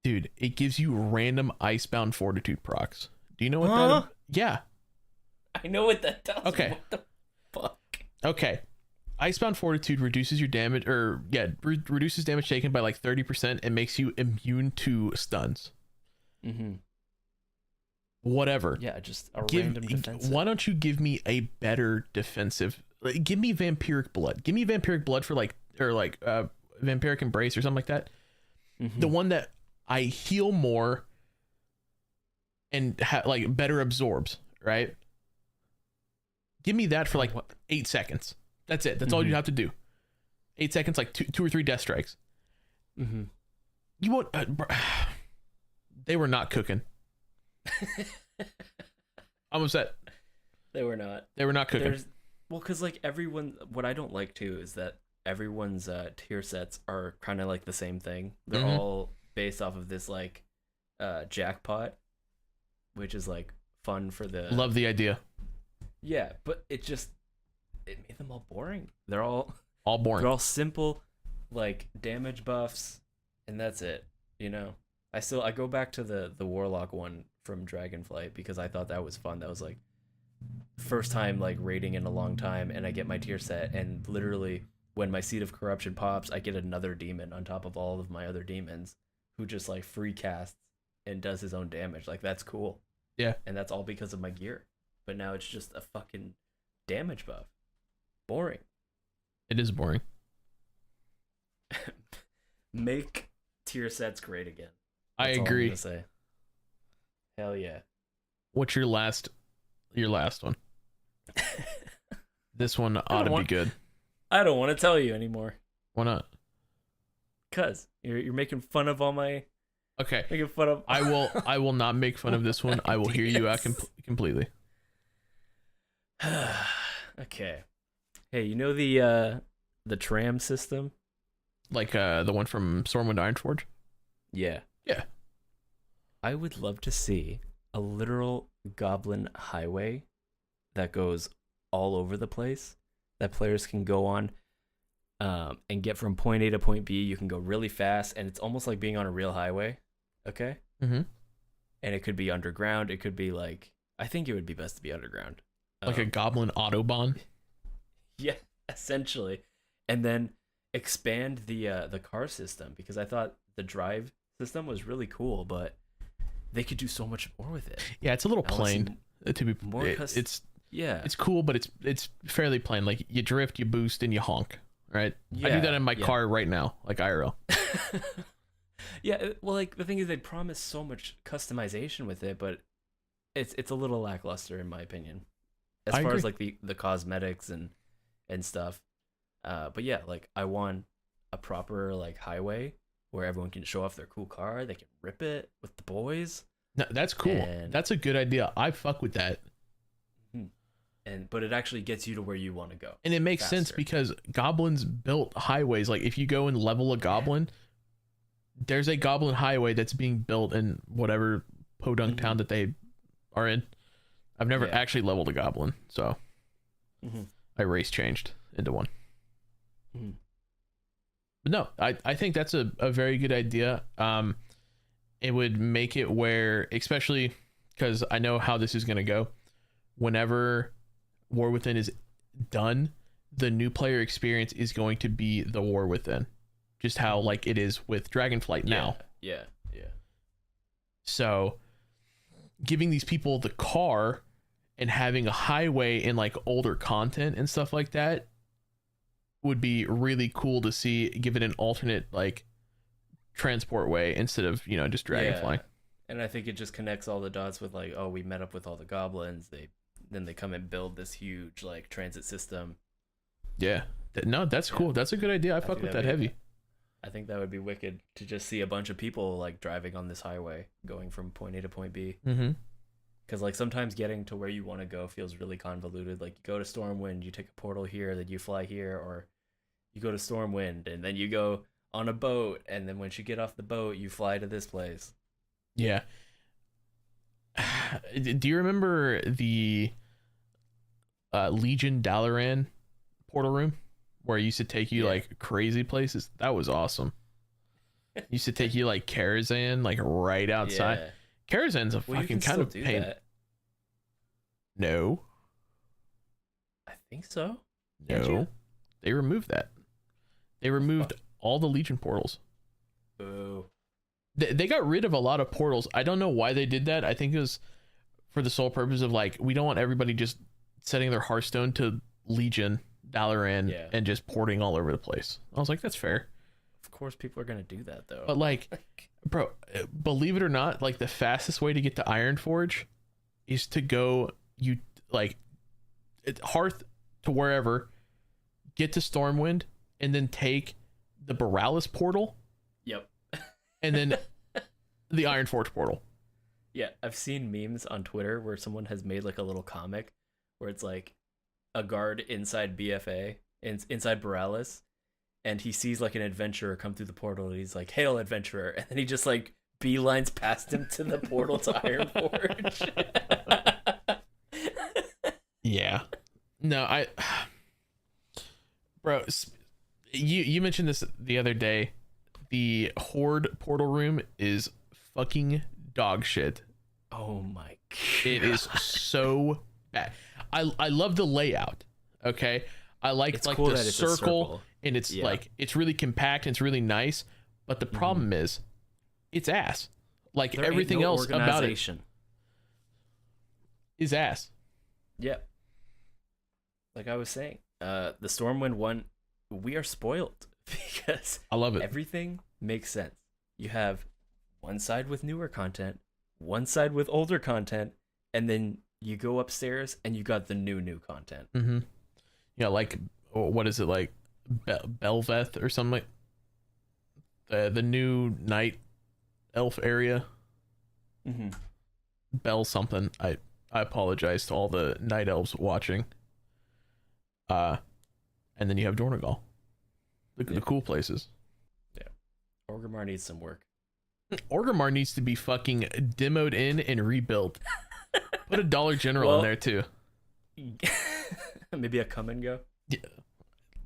Dude, it gives you random Icebound Fortitude procs. Do you know what that? Yeah, I know what that does. Okay. What the fuck? Okay. Icebound Fortitude reduces your damage, reduces damage taken by like 30% and makes you immune to stuns. Whatever. Yeah, just a random defensive. Why don't you give me a better defensive? Like, give me Vampiric Blood. Give me Vampiric Blood for Vampiric Embrace or something like that. The one that I heal more and like better absorbs, right? Give me that for like 8 seconds. That's it. That's all you have to do. 8 seconds, like two or three death strikes. You won't. They were not cooking. I'm upset. They were not. They were not cooking. Well, because like everyone, what I don't like too is that everyone's tier sets are kind of like the same thing. They're all based off of this like jackpot, which is like fun for the. Love the idea. Yeah, but it made them all boring. They're all boring. They're all simple, like damage buffs, and that's it. You know, I go back to the warlock one from Dragonflight because I thought that was fun. That was like first time like raiding in a long time, and I get my tier set, and literally when my Seed of Corruption pops, I get another demon on top of all of my other demons, who just like free casts and does his own damage. Like that's cool. Yeah, and that's all because of my gear. But now it's just a fucking damage buff. Boring. It is boring. Make tier sets great again. I That's all I'm agree. gonna say. Hell yeah. What's your last one? This one ought to be good. I don't want to tell you anymore. Why not? Cause you're making fun of all my. Okay. Making fun of. I will not make fun of this one. I will hear you out completely. Okay. Hey, you know the tram system? Like the one from Stormwind Ironforge? Yeah. Yeah. I would love to see a literal goblin highway that goes all over the place that players can go on and get from point A to point B. You can go really fast, and it's almost like being on a real highway. Okay? Mm-hmm. And it could be underground. It could be like, I think it would be best to be underground. Like a goblin Autobahn? Yeah, essentially. And then expand the car system, because I thought the drive system was really cool, but they could do so much more with it. Yeah, it's a little plain. To be more it's cool, but it's fairly plain. Like you drift, you boost, and you honk. Right? Yeah, I do that in my car right now, like IRL. Yeah, well, like the thing is, they promise so much customization with it, but it's a little lackluster in my opinion, as far as like the cosmetics and stuff. But yeah, like I want a proper like highway where everyone can show off their cool car. They can rip it with the boys. No, that's cool. That's a good idea. I fuck with that. But it actually gets you to where you want to go. And it makes sense because goblins built highways. Like if you go and level a goblin, there's a goblin highway that's being built in whatever podunk town that they are in. I've never actually leveled a goblin, so I race changed into one. But no, I think that's a very good idea. It would make it where, especially because I know how this is going to go, whenever War Within is done, the new player experience is going to be the War Within, just how like it is with Dragonflight now. Yeah. So giving these people the car and having a highway and like older content and stuff like that would be really cool to see. Give it an alternate like transport way instead of, you know, just Dragonfly. And I think it just connects all the dots with like, oh, we met up with all the goblins. Then they come and build this huge like transit system. Yeah. No, that's cool. That's a good idea. I fuck with that heavy. I think that would be wicked to just see a bunch of people like driving on this highway going from point A to point B. Because like sometimes getting to where you want to go feels really convoluted. Like you go to Stormwind, you take a portal here, then you fly here, or you go to Stormwind and then you go on a boat, and then once you get off the boat, you fly to this place. Yeah. Do you remember the Legion Dalaran portal room where it used to take you like crazy places? That was awesome. It used to take you like Karazhan, like right outside. Yeah. Karazhan's a fucking kind of pain. That. No. I think so. No. They removed that. They removed all the Legion portals. Boo. They got rid of a lot of portals. I don't know why they did that. I think it was for the sole purpose of like, we don't want everybody just setting their Hearthstone to Legion, Dalaran, and just porting all over the place. I was like, that's fair. Of course people are going to do that though. But like, bro, believe it or not, like the fastest way to get to Ironforge is to go, you like, Hearth to wherever, get to Stormwind, and then take the Borealis portal. Yep. And then The Iron Forge portal. Yeah, I've seen memes on Twitter where someone has made like a little comic where it's like a guard inside BFA, inside Borealis, and he sees like an adventurer come through the portal and he's like, "Hail, adventurer!" And then he just like beelines past him to the portal to Iron Forge. Yeah. No, bro, you mentioned this the other day. The Horde portal room is fucking dog shit. Oh my god. It is so bad. I love the layout. Okay. I like It's like cool the that it's a circle, and it's like it's really compact and it's really nice. But the problem is it's ass. Like There everything ain't no else about it organization. is ass. Yep. Like I was saying, the Stormwind one, we are spoiled because I love it. everything makes sense. You have one side with newer content, one side with older content, and then you go upstairs and you got the new content. Mm-hmm. Yeah, like what is it, like Belveth or something, like the new night elf area. Mm-hmm. Bell something. I apologize to all the night elves watching. And then you have Dornogal. The cool places. Yeah. Orgrimmar needs some work. Orgrimmar needs to be fucking demoed in and rebuilt. Put a Dollar General in there too. Maybe a come and go. Yeah.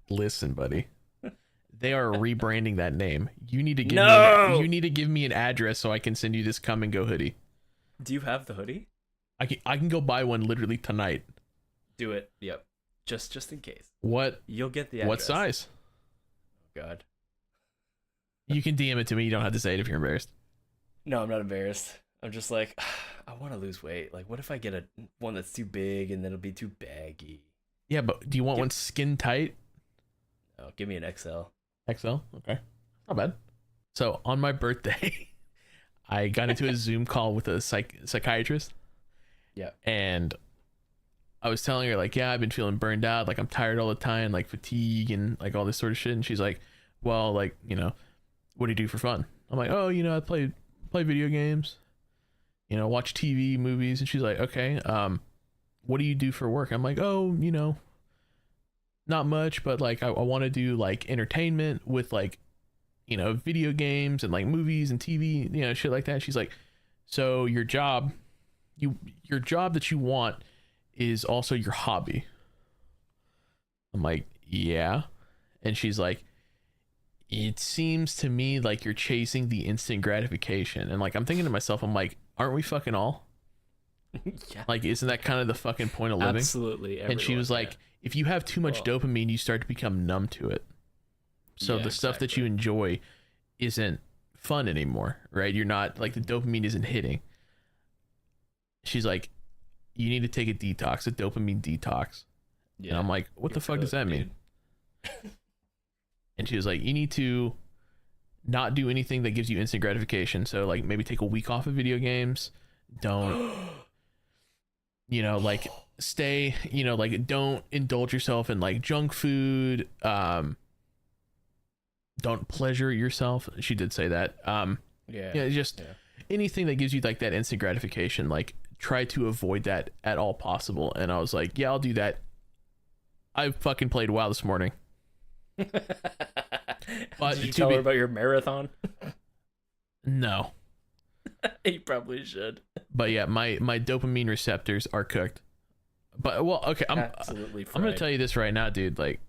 Listen, buddy. They are rebranding that name. You need to give No! you need to give me an address so I can send you this come and go hoodie. Do you have the hoodie? I can go buy one literally tonight. Do it. Yep. Just in case. What? You'll get the address. What size? Oh, God. You can DM it to me. You don't have to say it if you're embarrassed. No, I'm not embarrassed. I'm just like, I want to lose weight. Like, what if I get one that's too big and then it'll be too baggy? Yeah, but do you want one skin tight? Oh, give me an XL. XL? Okay. Not bad. So on my birthday, I got into a Zoom call with a psychiatrist. Yeah. And I was telling her, like, yeah, I've been feeling burned out. Like, I'm tired all the time, like fatigue and like all this sort of shit. And she's like, well, like, you know, what do you do for fun? I'm like, oh, you know, I play video games, you know, watch TV, movies. And she's like, okay, what do you do for work? I'm like, oh, you know, not much, but like, I want to do like entertainment with like, you know, video games and like movies and TV, you know, shit like that. She's like, so your job that you want is also your hobby. I'm like, yeah. And she's like, it seems to me like you're chasing the instant gratification. And like, I'm thinking to myself, I'm like, aren't we fucking all? Yeah. Like, isn't that kind of the fucking point of living? Absolutely. And she was like, if you have too much dopamine, you start to become numb to it. So the stuff that you enjoy isn't fun anymore, right? You're not like, the dopamine isn't hitting. She's like, you need to take a detox, a dopamine detox. Yeah. And I'm like, what the fuck does that mean? And she was like, you need to not do anything that gives you instant gratification. So like maybe take a week off of video games. Don't, you know, like stay, you know, like don't indulge yourself in like junk food. Don't pleasure yourself. She did say that. Just anything that gives you like that instant gratification, like try to avoid that at all possible. And I was like, yeah, I'll do that. I fucking played WoW this morning. But did you tell her about your marathon? No. You probably should. But yeah, my dopamine receptors are cooked. But well, okay, I'm gonna tell you this right now, dude. Like,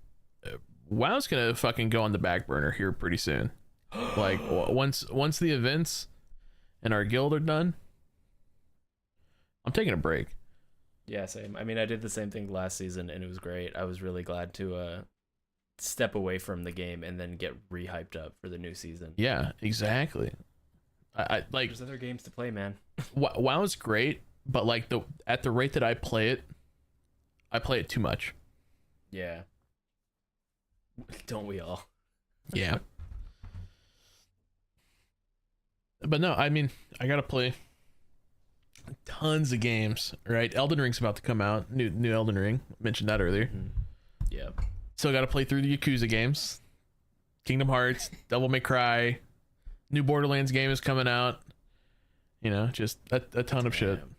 WoW's gonna fucking go on the back burner here pretty soon. Like once the events and our guild are done, I'm taking a break. Yeah, same. I mean, I did the same thing last season, and it was great. I was really glad to step away from the game and then get re-hyped up for the new season. Yeah, exactly. I like. There's other games to play, man. WoW's great, but like at the rate that I play it too much. Yeah. Don't we all? Yeah. But no, I mean, I gotta play tons of games, right? Elden Ring's about to come out. New Elden Ring. Mentioned that earlier. Mm-hmm. Yeah. Still gotta play through the Yakuza games. Kingdom Hearts, Devil May Cry. New Borderlands game is coming out. You know, just a ton of shit. Damn.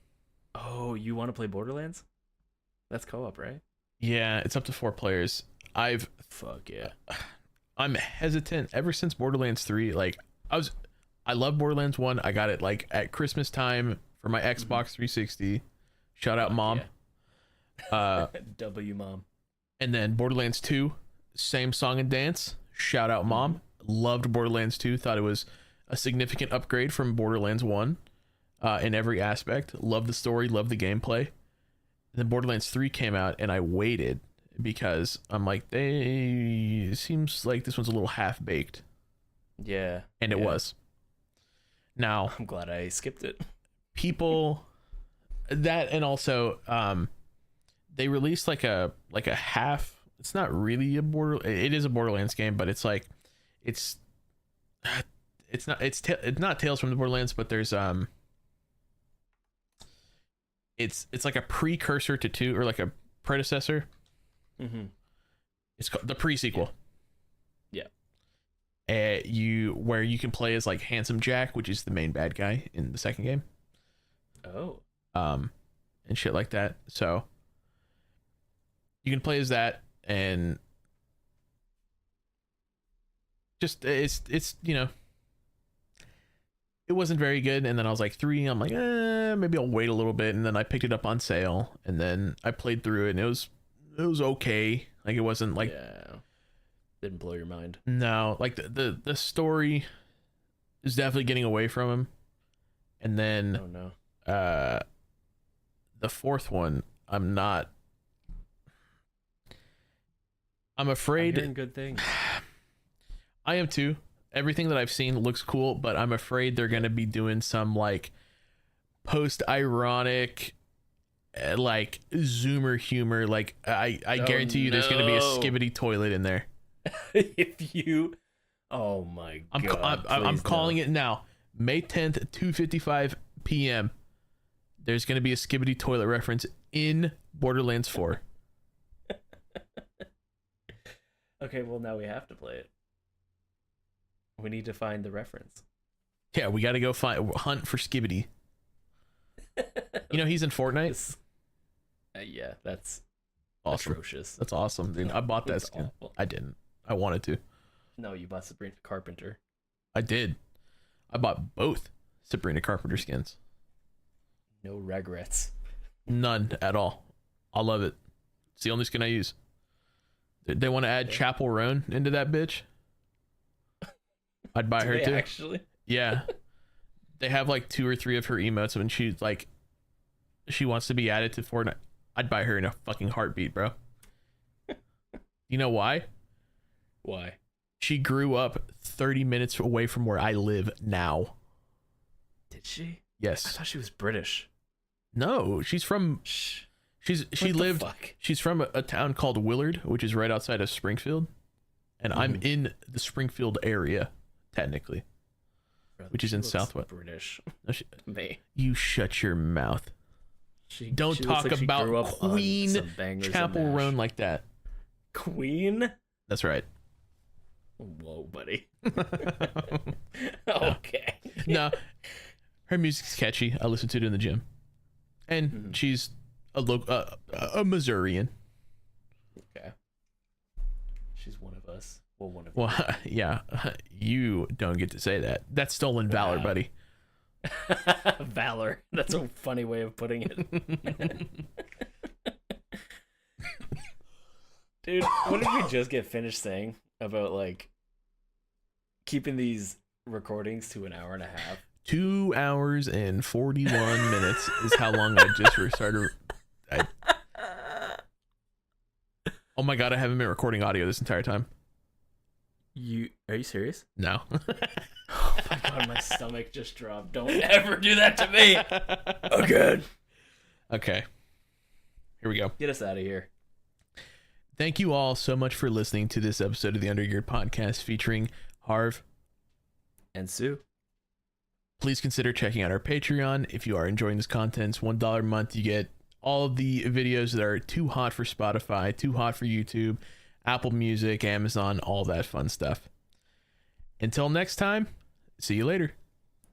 Oh, you want to play Borderlands? That's co-op, right? Yeah, it's up to 4 players. Fuck yeah. I'm hesitant ever since Borderlands 3. Like, I love Borderlands 1. I got it like at Christmas time for my Xbox 360. Shout out, Mom. Yeah. W Mom. And then Borderlands 2, same song and dance. Shout out, Mom. Loved Borderlands 2. Thought it was a significant upgrade from Borderlands 1 in every aspect. Loved the story, loved the gameplay. And then Borderlands 3 came out, and I waited because I'm like, it seems like this one's a little half-baked. Yeah. And it was. Now, I'm glad I skipped it. People that, and also they released like a half, it's not really it is a Borderlands game, but it's like it's not Tales from the Borderlands, but there's it's like a precursor to 2, or like a predecessor. It's called the pre-sequel. Yeah. Where you can play as like Handsome Jack, which is the main bad guy in the second game. Oh. And shit like that. So you can play as that, and just it's you know, it wasn't very good. And then I was like 3, I'm like, maybe I'll wait a little bit. And then I picked it up on sale, and then I played through it, and it was okay. Like, it wasn't like, yeah, didn't blow your mind. No, like the story is definitely getting away from him. And then oh no, the fourth one, I'm afraid. I'm hearing good things. I am too. Everything that I've seen looks cool, but I'm afraid they're gonna be doing some like post-ironic, like Zoomer humor. Like I guarantee you, there's gonna be a skibbity toilet in there. If you, oh my god, I'm calling it now. May 10th, 2:55 p.m. There's gonna be a skibbity toilet reference in Borderlands 4. Okay, well now we have to play it. We need to find the reference. Yeah, we got to go hunt for Skibbity. You know, he's in Fortnite. Yeah, that's awesome. Atrocious. That's awesome, dude. I bought that skin. Awful. I didn't. I wanted to. No, you bought Sabrina Carpenter. I did. I bought both Sabrina Carpenter skins. No regrets. None at all. I love it. It's the only skin I use. They want to add Chapel Roan into that bitch. I'd buy her too. Actually, yeah. They have like 2 or 3 of her emotes, and she's like, she wants to be added to Fortnite. I'd buy her in a fucking heartbeat, bro. You know why? Why? She grew up 30 minutes away from where I live now. Did she? Yes. I thought she was British. No, she's from. She's from a town called Willard, which is right outside of Springfield, and I'm in the Springfield area, technically, which is in Southwest. British. No, Me. You shut your mouth. Don't talk like about Queen Chapel Roan like that. Queen? That's right. Whoa, buddy. Okay. No, her music's catchy. I listen to it in the gym, and she's a Missourian. Okay. She's one of us. Well, one of Well, yeah. You don't get to say that. That's stolen valor, buddy. Valor. That's a funny way of putting it. Dude, what did we just get finished saying about like keeping these recordings to an hour and a half? 2 hours and 41 minutes is how long I just started. Oh my god, I haven't been recording audio this entire time. Are you serious? No. Oh my god, my stomach just dropped. Don't ever do that to me again. Okay. Here we go. Get us out of here. Thank you all so much for listening to this episode of the Undergeared podcast featuring Harv and Sue. Please consider checking out our Patreon. If you are enjoying this content, it's $1 a month. You get all of the videos that are too hot for Spotify, too hot for YouTube, Apple Music, Amazon, all that fun stuff. Until next time, see you later.